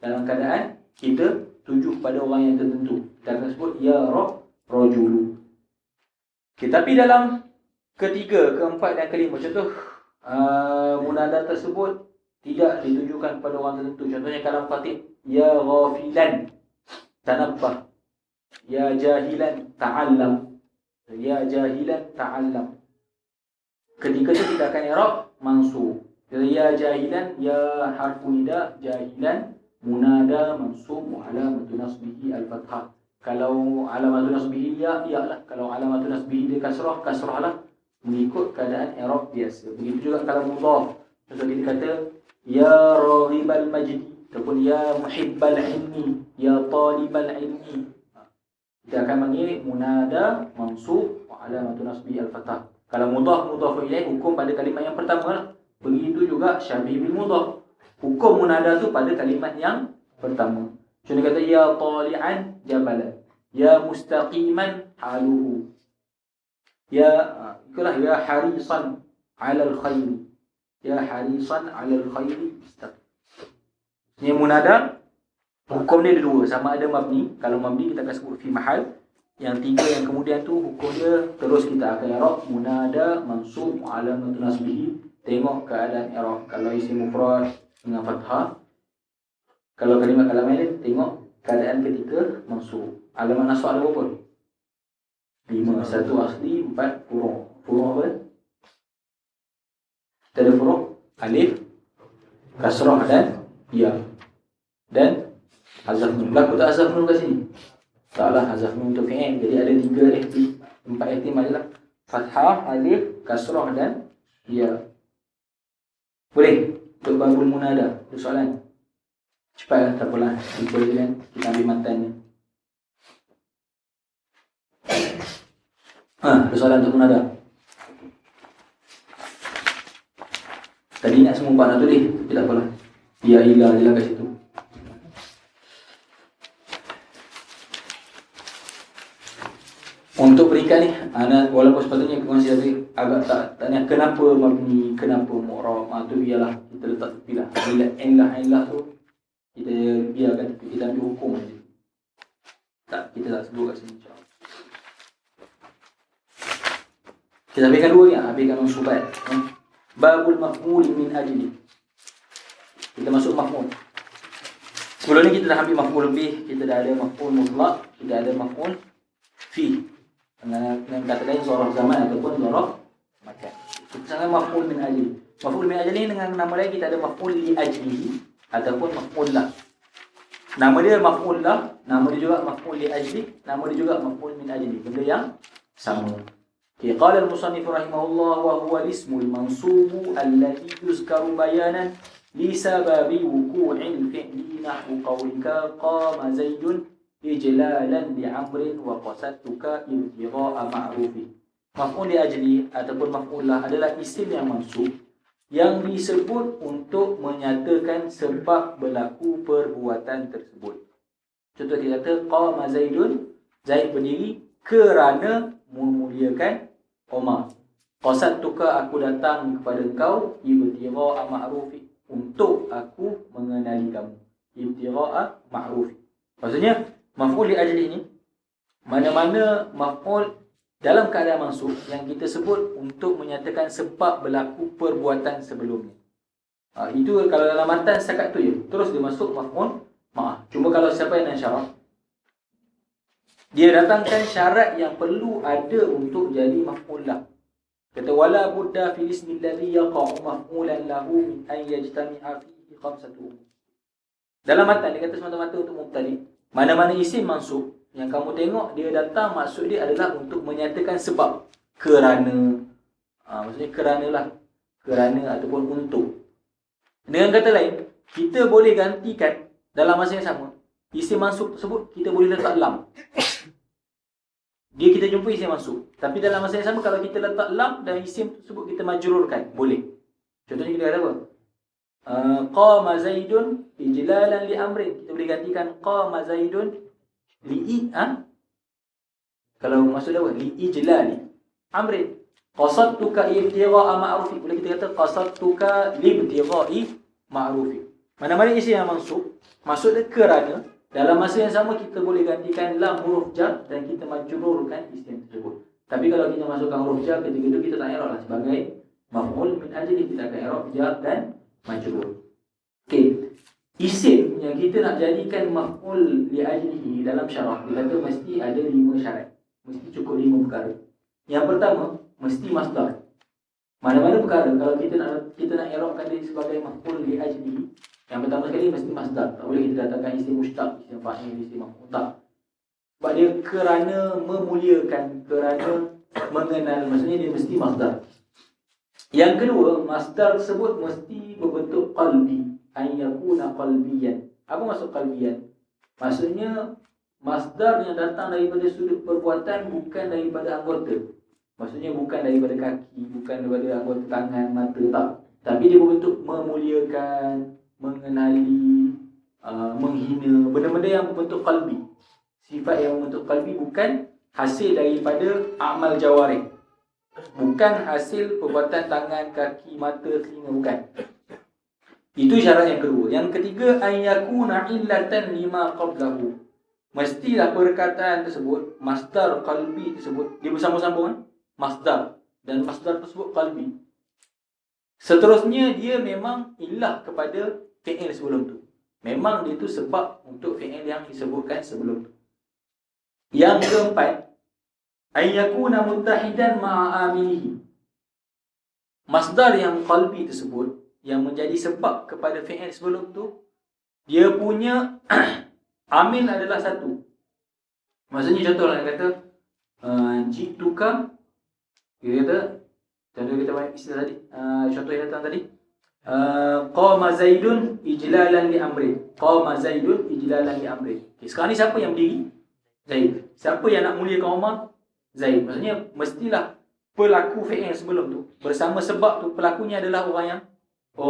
dalam keadaan kita tuju pada orang yang tertentu, kita akan sebut ya rajulu. Okay, tapi dalam ketiga, keempat dan kelima, contoh munada tersebut tidak ditujukan kepada orang tertentu. Contohnya kalam khatib, ya ghafilan tanabbah, ya jahilan ta'allam, ya jahilan ta'allam. Ketika itu kita akan i'rab mansub. Jadi ya jahilan, ya harfu nida, jahilan munada mansub wa alamatu nasbihi al-fathah. Kalau alamatu nasbihi ya lah. Kalau alamatu nasbihi dia kasrah lah, mengikut keadaan i'rab biasa. Begitu juga kalau mudhaf. Contoh kita kata ya raghibal majdi ataupun ya muhibbal ilmi, ya talibal ilmi. Kita akan panggil munada mansub wa alamatu nasbihi al-fathah. Kalau mudhaf ilaih, hukum pada kalimat yang pertama lah. Begitu juga syabih bil mudhaf. Hukum munada tu pada kalimat yang pertama. Contoh kata ya tali'an jabalan, ya mustaqiman haluhu, ya harisan 'alal khairi, ya harisan 'alal khairi mustaqim. Ini munada, hukum dia ada dua, sama ada mabni. Kalau mabni kita akan sebut fi mahal. Yang tiga yang kemudian tu hukum dia terus kita akan i'rab munada mansub alamatu nasbihi. Tengok keadaan i'rab. Kalau isim mufrad dengan fathah, kalau kalimat kalam lain tengok keadaan ketika mansub. Alamat nasab ada berapa? 5. 1 asli, 4 furu'. Furu' apa? Kita ada furu' alif, kasrah dan ya. Dan hazaf nun. Berlaku tak hazaf nun kat sini? Taklah, hazaf nun untuk fi'il. Jadi ada 4 ihtimal je lah. Fathah, alif, kasrah dan ya. Boleh? Untuk babul munada. Ada soalan? Cepatlah, tak apalah. Jumpa je kan. Kita ambil mantannya. Ada soalan untuk munada? Tadi nak semua 4 tu deh. Tapi tak apalah. Ya ilah je lah kat situ. Untuk peringkat ni, walaupun sepatutnya kongsi tadi agak tak tanya kenapa mabni, kenapa mu'rab, tu biarlah kita letak tepi lah. Bila ilah tu kita biarkan, kita ambil hukum saja. Tak, kita tak sebut kat sini, insyaAllah. Kita habiskan dua ni, habiskan mansubat. Babul maf'ul min ajli. Kita masuk maf'ul. Sebelum ni kita dah ambil maf'ul bih, kita dah ada maf'ul mutlaq, kita ada maf'ul fi. Dengan kata lain zaraf zaman ataupun zaraf makan. Kita sangat maf'ul min ajli. Maf'ul min ajli dengan nama lain kita ada maf'ul li ajli ataupun maf'ul lah. Nama dia maf'ul lah, nama dia juga maf'ul li ajli, nama dia juga maf'ul min ajli. Benda yang sama. Okay, qala al-musannif rahimahullah wa huwa al-ismu al-mansub alladhi yuzkaru bayanan li sababi wuqu'il fi'li nahwu qawlika qama zaidun ijlalan li amrin wa qasadtuka ibtigha'a ma'rufi. Maf'ul li ajli ataupun maf'ul lah adalah isim yang mansub yang disebut untuk menyatakan sebab berlaku perbuatan tersebut. Contoh dia kata qama zaidun, Zaid berdiri kerana memuliakan Omar. Qasadtuka, aku datang kepada engkau, ibtigha'a ma'rufi, untuk aku mengenali kamu. ibtigha'a ma'ruf. Maksudnya maf'ul li ajli ni mana-mana maf'ul dalam keadaan mansub yang kita sebut untuk menyatakan sebab berlaku perbuatan sebelumnya. Itu kalau dalam matan setakat tu je. Terus dia masuk maf'ul ma'ah. Cuma kalau siapa yang nak syarah, dia datangkan syarat yang perlu ada untuk jadi maf'ul lah. Kata wala budda fil ismi alladhi yaqa'u maf'ulan lahu min an yajtami'a fihi khamsatu umur. Dalam matan dia kata semata-mata untuk mubtadi. Mana-mana isim mansub yang kamu tengok dia datang, maksud dia adalah untuk menyatakan sebab, kerana. Maksudnya kerana ataupun untuk. Dengan kata lain, kita boleh gantikan dalam masa yang sama isim mansub tersebut, kita boleh letak lam. Dia kita jumpa isim mansub, tapi dalam masa yang sama kalau kita letak lam dan isim tersebut kita majrurkan, boleh. Contohnya kita kata apa? Qama Zaidun ijlalan li amrin. Kita boleh gantikan qama Zaidun li kalau maksud apa? Li ijlali amrin. Qasadtuka ibtigha'a ma'rufi. Boleh kita kata qasadtuka li ibtigha'i ma'rufi. Mana-mana isim yang mansub, maksud dia kerana. Dalam masa yang sama kita boleh gantikan lam huruf jar dan kita majrurkan isim tersebut. Tapi kalau kita masukkan huruf jar, ketika itu kita tak i'rab lah sebagai maf'ul min ajli, kita akan i'rab jar dan majrur. Okey. Isim yang kita nak jadikan maf'ul li ajlihi dalam syarah, dia kata mesti ada 5 syarat. Mesti cukup 5 perkara. Yang pertama, mesti masdar. Mana-mana perkara kalau kita nak i'rabkan dia sebagai maf'ul li ajlihi, yang pertama sekali mesti masdar. Tak boleh kita datangkan isim mushtaq, isim fa'il, isim maf'ul. Tak. Sebab dia kerana memuliakan, kerana mengenal, maksudnya dia mesti masdar. Yang kedua, masdar tersebut mesti berbentuk qalbi, an yakuna qalbiyan. Apa maksud qalbiyan? Maksudnya masdar yang datang daripada sudut perbuatan, bukan daripada anggota. Maksudnya bukan daripada kaki, bukan daripada anggota tangan, mata, tak. Tapi dia berbentuk memuliakan, mengenali, menghina, benda-benda yang berbentuk qalbi. Sifat yang berbentuk qalbi bukan hasil daripada amal jawarih, bukan hasil perbuatan tangan, kaki, mata, telinga, bukan. Itu syarat yang kedua. Yang ketiga, an yakuna illatan lima qablahu. Mestilah perkataan tersebut, masdar qalbi tersebut, dia bersambung-sambung masdar, dan masdar tersebut qalbi. Seterusnya dia memang ilah kepada fi'il sebelum tu. Memang dia tu sebab untuk fi'il yang disebutkan sebelum tu. Yang keempat, ayyakuna muttahidan ma'a amilihi. Masdar yang qalbi tersebut yang menjadi sebab kepada fi'il sebelum tu, dia punya amil adalah satu. Maksudnya contoh orang kata jituka, dia kata, contoh kita banyak istilah tadi, contoh yang datang tadi, qama Zaidun ijlalan li amri. Qama Zaidun ijlalan li amri. Okay, sekarang ni siapa yang berdiri? Zaid. Siapa yang nak muliakan Umar? Zaid. Maksudnya mestilah pelaku fi'il sebelum tu bersama sebab tu pelakunya adalah orang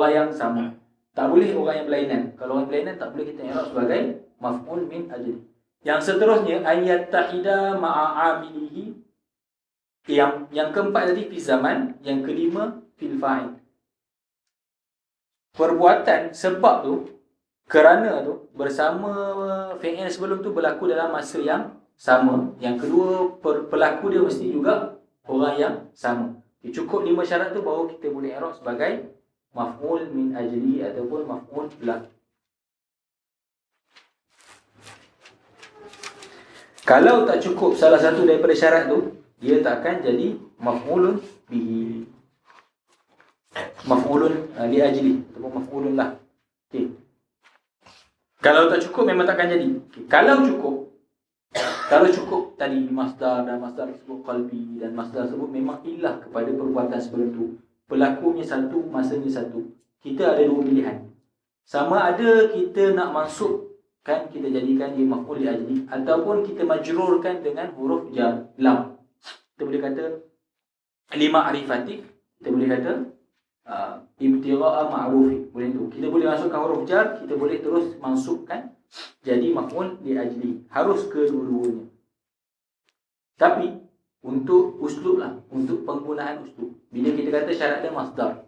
yang sama. Tak boleh orang yang berlainan. Kalau orang berlainan tak boleh kita i'rab sebagai maf'ul min ajli. Yang seterusnya ayat tahida ma'a amilihi. Yang keempat tadi fi zaman, yang kelima fil fa'il. Perbuatan sebab tu, kerana tu, bersama fi'il sebelum tu berlaku dalam masa yang sama. Yang kedua, pelaku dia mesti juga orang yang sama. Cukup 5 syarat tu baru kita boleh i'rab sebagai maf'ul min ajli ataupun maf'ul lah. Kalau tak cukup salah satu daripada syarat tu, dia tak akan jadi maf'ulun bihi. Maf'ulun li ajli ataupun maf'ulun lah. Okey. Kalau tak cukup memang tak akan jadi. Okay. Kalau cukup tadi masdar dan masdar tersebut qalbi dan masdar tersebut memang ilah kepada perbuatan sebelum tu. Pelakunya satu, masanya satu. Kita ada 2 pilihan. Sama ada kita nak mansubkan, kita jadikan dia maf'ul li ajli, ataupun kita majrurkan dengan huruf jar, lam. Kita boleh kata lima arifati, kita boleh kata ibtigha'a ma'rufi. Boleh tu. Kita boleh masukkan huruf jar, kita boleh terus mansubkan jadi maf'ul li ajli. Harus kedua-duanya. Tapi untuk uslub lah, untuk penggunaan uslub, bila kita kata syarat dia masdar,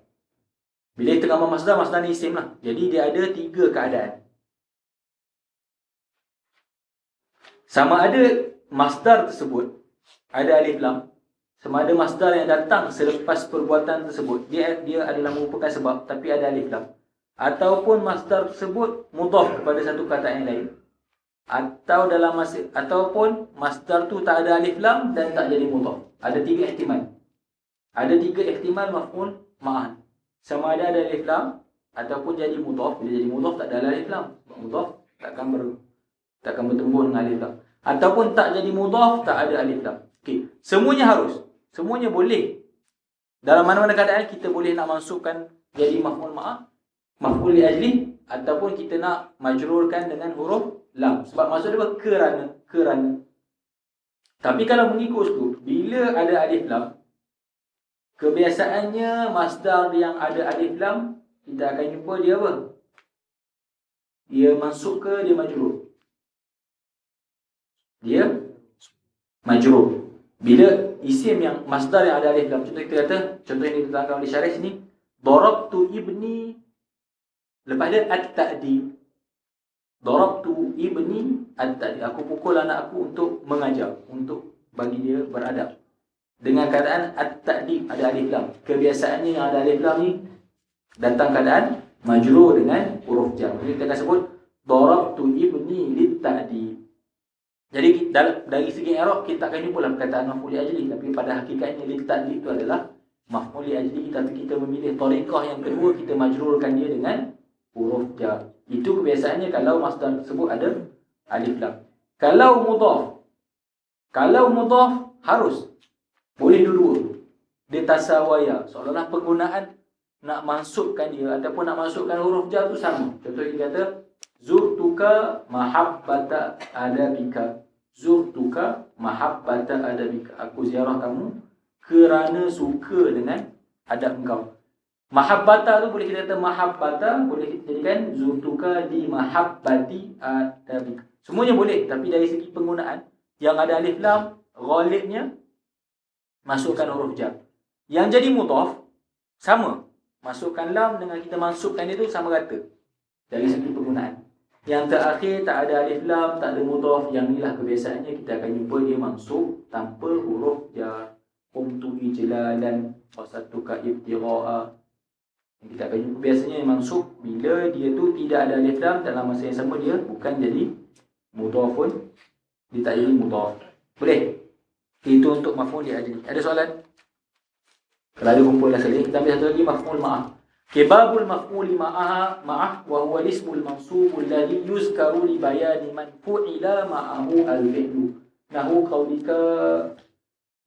bila kita gambar masdar ni isim lah. Jadi dia ada 3 keadaan. Sama ada masdar tersebut ada alif lam, sama ada masdar yang datang selepas perbuatan tersebut dia adalah merupakan sebab tapi ada alif lam, ataupun masdar tersebut mudhaf kepada satu kata yang lain, ataupun masdar tu tak ada alif lam dan tak jadi mudhaf. Ada 3 ihtimal. Ada 3 ihtimal maf'ul ma'ah. Sama ada alif lam ataupun jadi mudhaf. Bila jadi mudhaf tak ada alif lam. Mudhaf takkan bertembur dengan alif lam. Ataupun tak jadi mudhaf, tak ada alif lam. Okey, semuanya harus. Semuanya boleh. Dalam mana-mana keadaan kita boleh nak masukkan jadi maf'ul ma'ah, maf'ul li ajli, ataupun kita nak majrurkan dengan huruf lam. Sebab maksud dia kerana. Tapi kalau mengikut tu, bila ada alif lam, kebiasaannya masdar yang ada alif lam, kita akan jumpa dia apa? Dia masuk ke dia majrur? Dia majrur. Bila isim yang masdar yang ada alif lam, contoh kita kata, contoh yang diterangkan oleh syarih sini, darabtu ibni, lepas dia at-ta'dib. Darabtu ibni at-ta'dib. Aku pukul anak aku untuk mengajar, untuk bagi dia beradab. Dengan keadaan at-ta'dib ada alif lam. Kebiasaannya yang ada alif lam ni datang keadaan majrur dengan huruf jar. Jadi kita akan sebut darabtu ibni lit-ta'dib. Jadi dari segi i'rab kita akan jumpa lah perkataan maf'ul li ajli, tapi pada hakikatnya lit-ta'dib itu adalah maf'ul li ajli, tapi kita memilih tariqah yang kedua, kita majrurkan dia dengan huruf jar. Itu kebiasaannya kalau masdar tersebut ada alif lam. Kalau mudhaf harus boleh dua-dua. Dia tasawaya, seolah-olah penggunaan nak masukkan dia ataupun nak masukkan huruf jar tu sama. Contoh kita kata zurtuka mahabbata adabika. Zurtuka mahabbata adabika. Aku ziarah kamu kerana suka dengan adab engkau. Mahabbata tu boleh kita kata mahabbata, boleh kita jadikan zurtuka di mahabbati adabika. Semuanya boleh, tapi dari segi penggunaan yang ada alif lam, ghalibnya masukkan huruf jar. Yang jadi mudhaf sama. Masukkan lam dengan kita masukkan dia tu sama rata dari segi penggunaan. Yang terakhir tak ada alif lam, tak ada mudhaf, yang inilah kebiasaannya kita akan jumpa dia masuk tanpa huruf jar. Qumtu ijlalan wasatuka ibtigha'a. Kita akan jumpa biasanya yang masuk bila dia tu tidak ada alif lam, dalam masa yang sama dia bukan jadi mudhaf pun, dia tak jadi mudhaf. Boleh? Itu untuk maf'ul li ajli. Ada soalan? Kalau ada kumpul dah sekali. Kita ambil satu lagi maf'ul ma'ah. Kibabul maf'ul ma'ah wa huwa ismul mansub alladhi yuzkaru li bayani man fu'ila ma'ahu al-fi'lu. Nahu qawlika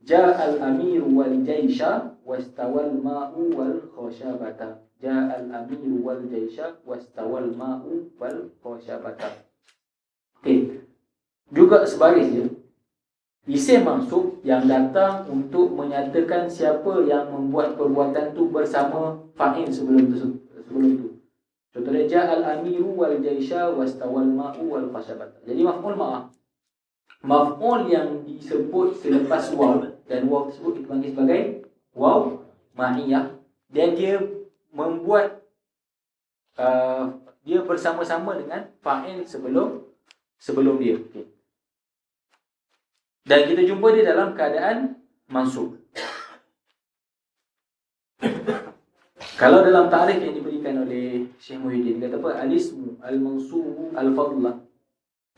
ja'al amiru wal jaysha wastawal ma'u wal khashabata. Ja'al amiru wal jaysha wastawal ma'u wal khashabata. Okey. Juga sebaris dia. Isim mansub yang datang untuk menyatakan siapa yang membuat perbuatan tu bersama fa'il sebelum tu. Contohnya ja'al amiru wal jaysha wastawal ma'u wal khashabata. Jadi maf'ul ma'ah. Maf'ul yang disebut selepas waw, dan waw tersebut kita panggil sebagai waw ma'iyah, dan dia membuat dia bersama-sama dengan fa'il sebelum dia. Okay. Dan kita jumpa dia dalam keadaan mansub. Kalau dalam tarikh yang diberikan oleh Syekh Muhyiddin, kata apa? Al-ismu al-mansubu al-fadlah.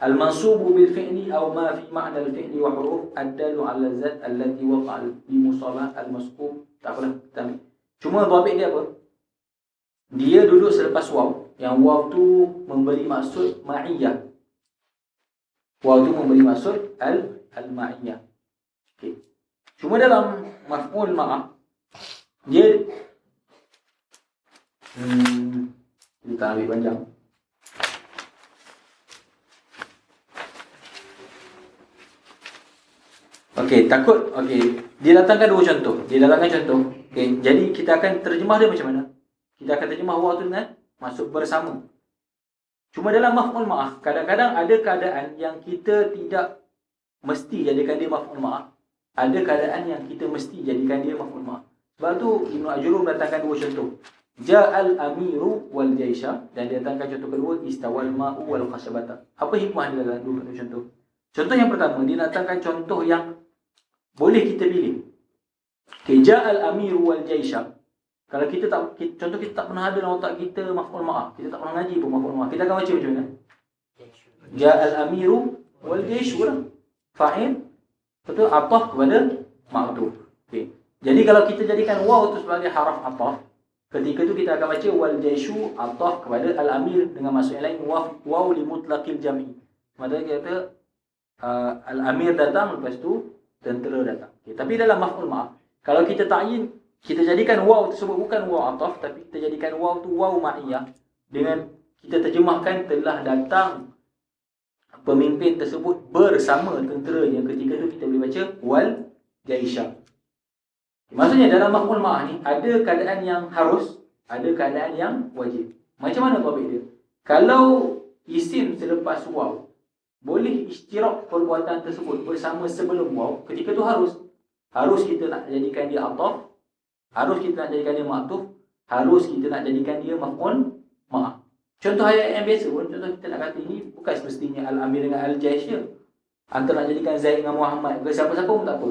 Al-mansubu bil-fi'li aw ma fi ma'na al-fi'li wa huruf ad-dalu 'ala zat allati waqa'a bi musalah al-masqub. Tak apalah, kita ambil. Cuma dhabit dia apa? Dia duduk selepas waw. Yang waw tu memberi maksud ma'iyah. Waw tu memberi maksud al-ma'iyah. Okey. Cuma dalam maf'ul ma'ah dia kita ambil panjang. Okey, takut. Okey, dia datangkan dua contoh. Okey, jadi kita akan terjemah dia macam mana? Kita akan terjemah waw tu dengan masuk bersama. Cuma dalam maf'ul ma'ah, kadang-kadang ada keadaan yang kita tidak mesti jadikan dia maf'ul ma'ah. Ada keadaan yang kita mesti jadikan dia maf'ul ma'ah. Sebab tu Ibnu Ajurrum datangkan dua contoh. Ja'al amiru wal jaysha, dan dia datangkan contoh kedua istawal ma'u wal khashabata. Apa hikmah dia dalam dua contoh? Contoh yang pertama, dia datangkan contoh yang boleh kita pilih. Okay, ja'al amiru wal jaisha. Kalau contoh kita tak pernah ada dalam otak kita maf'ul ma'ah. Kita tak pernah ngaji pun maf'ul ma'ah. Kita akan baca macam mana? Ja'al amiru wal jaishu lah. Fa'il. Betul? Ataf kepada ma'tuf. Okay. Jadi kalau kita jadikan waw tu sebagai haraf ataf, ketika tu kita akan baca wal jaishu ataf kepada al-amir dengan maksud yang lain waw li mutlaqil jam'i. Maksudnya kita kata al-amir datang, lepas tu tentera datang. Okay. Tapi dalam maf'ul ma'ah, kalau kita ta'yin, kita jadikan waw tersebut bukan waw ataf, tapi kita jadikan waw tu waw ma'iyah. Dengan kita terjemahkan telah datang pemimpin tersebut bersama tenteranya. Ketika tu kita boleh baca wal jaisha. Maksudnya dalam maf'ul ma'ah ni ada keadaan yang harus, ada keadaan yang wajib. Macam mana topik dia? Kalau isim selepas waw boleh istirak perbuatan tersebut bersama sebelum waw, ketika tu harus kita nak jadikan dia ataf, harus kita nak jadikan dia maktuf, harus kita nak jadikan dia maf'ul ma'ah. Contoh ayat yang biasa pun, contoh kita nak kata ini bukan semestinya al-amir dengan al-jaish je. Antara nak jadikan Zaid dengan Muhammad ke siapa-siapa pun tak apa.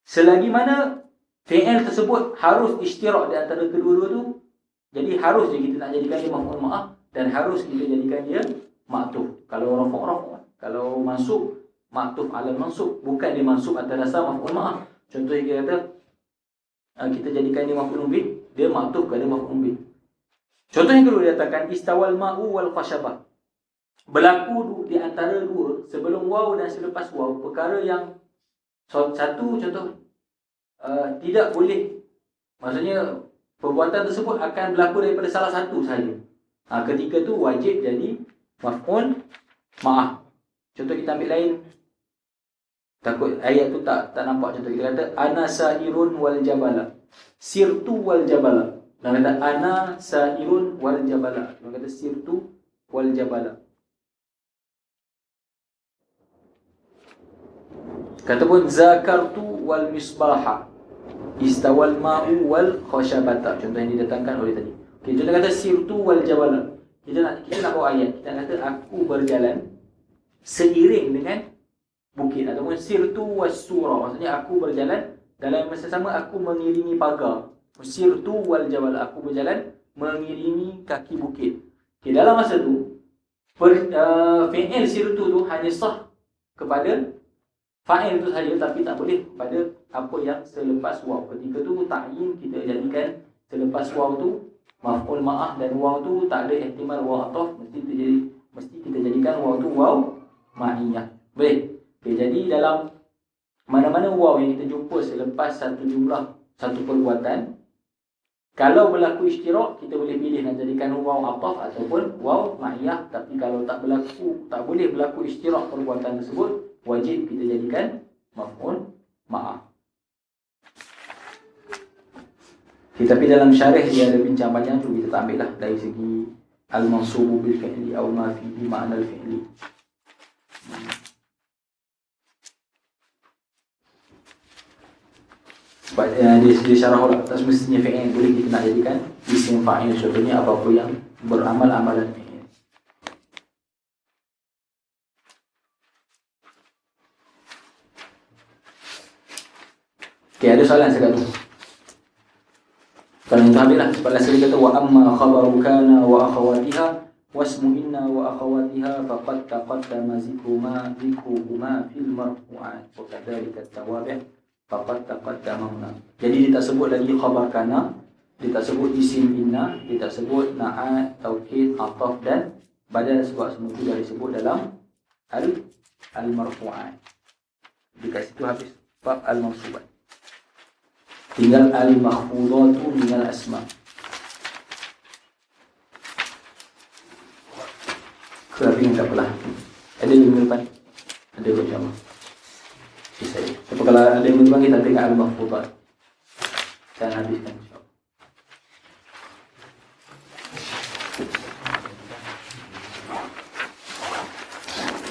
Selagi mana fi'il tersebut harus istirak di antara kedua-dua tu, jadi harus je kita nak jadikan dia maf'ul ma'ah dan harus kita jadikan dia maktuf. Kalau rafa', kalau mansub, maktuf ala mansub, bukan dia mansub atas dasar maf'ul ma'ah. Contoh kita kata kita jadikan dia maf'ul bih, dia maktuf kepada maf'ul bih. Contoh yang kedua dia katakan istawal ma'u wal khashabah. Berlaku di antara dua, sebelum waw dan selepas waw, perkara yang satu contoh tidak boleh, maksudnya perbuatan tersebut akan berlaku daripada salah satu sahaja. Ketika tu wajib jadi maf'ul ma'ah. Contoh kita ambil lain, takut ayat tu tak nampak. Contoh kita kata ana sa'irun wal jabala, sirtu wal jabala. Kita kata ana sa'irun wal jabala, kita kata sirtu wal jabala. Kata pun zakartu wal misbaha, istawal ma'u wal khashabata. Contoh yang didatangkan oleh tadi. Okay, contoh kata sirtu wal jabala. Kita nak bawa ayat. Kita kata aku berjalan seiring dengan bukit, ataupun sirtu was surah. Maksudnya aku berjalan dalam masa sama aku mengiringi pagar. Sirtu wal jabala, aku berjalan mengiringi kaki bukit. Okay, dalam masa tu fi'il sirtu tu hanya sah kepada fa'il tu sahaja, tapi tak boleh pada apa yang selepas waw. Ketika tu ta'yin kita jadikan selepas waw tu maf'ul ma'ah, dan waw tu tak ada ihtimal waw ataf, mesti kita jadikan waw tu waw ma'iyah. Boleh? Okay, jadi dalam mana-mana waw yang kita jumpa selepas satu jumlah, satu perbuatan, kalau berlaku istirak, kita boleh pilih nak jadikan waw ataf ataupun waw ma'iyah. Tapi kalau tak boleh berlaku istirak perbuatan tersebut, wajib kita jadikan maf'ul ma'ah. Okay, tapi dalam syarih dia ada bincang panjang tu, kita tak ambil lah dari segi al-mansubu bil fi'li aw ma fihi ma'na al-fi'li. Sebab dia syarah pula, tak semestinya fi'il boleh kita nak jadikan isim fa'il. Contohnya apa-apa yang beramal amalan fi'il. Okay, ada soalan sekarang tu. Kalau itu habislah. Sebab dia kata wa amma khabaru kana wa akhawatiha wasmu inna wa akhawatiha faqad taqaddama zikruma fil marfu'at wa kadzalika at-tawabi' faqad taqaddama. Jadi dia tak sebut lagi khabar kana, dia tak sebut isim inna, dia tak sebut na'at, taukid, ataf dan badal, sebab semua itu dah disebut dalam al-marfu'at. Dekat situ habis bab al-mansubat. Tinggal al-makhfudatu minal asma. Tapi tak apalah. Ada minggu depan. Ada insya-Allah. Bisa. Tapi kalau ada minggu depan kita tengok al-makhfudat. Dan habiskan insya-Allah.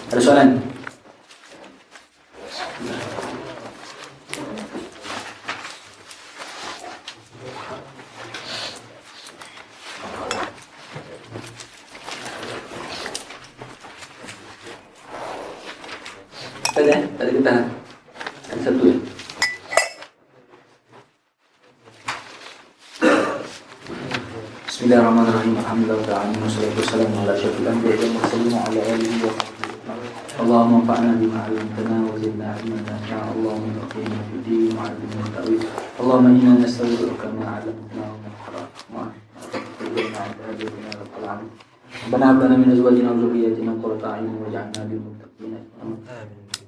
Ada soalan? Tak ada? Tak ada ketahan? Ada satu ya? Bismillahirrahmanirrahim. Alhamdulillah wassalatu wassalamu ala asyrafil anbiya'i wal mursalin wa ala alihi wa sahbihi. Allahumma anfa'na bima 'allamtana wa zidna 'ilman nafi'a. Allahumma faqihna fid din wa 'allimna at-ta'wil. Allahumma inna nas'aluka ma 'allamtana wa ma qara'na ربنا هب لنا من ازواجنا وذرياتنا قرة اعين واجعلنا للمتقين اماما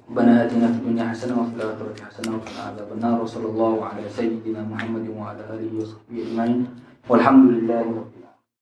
ربنا اتنا في الدنيا حسنه وفي الاخره حسنه وقنا عذاب النار وصلى الله على سيدنا محمد وعلى اله وصحبه اجمعين والحمد لله رب العالمين.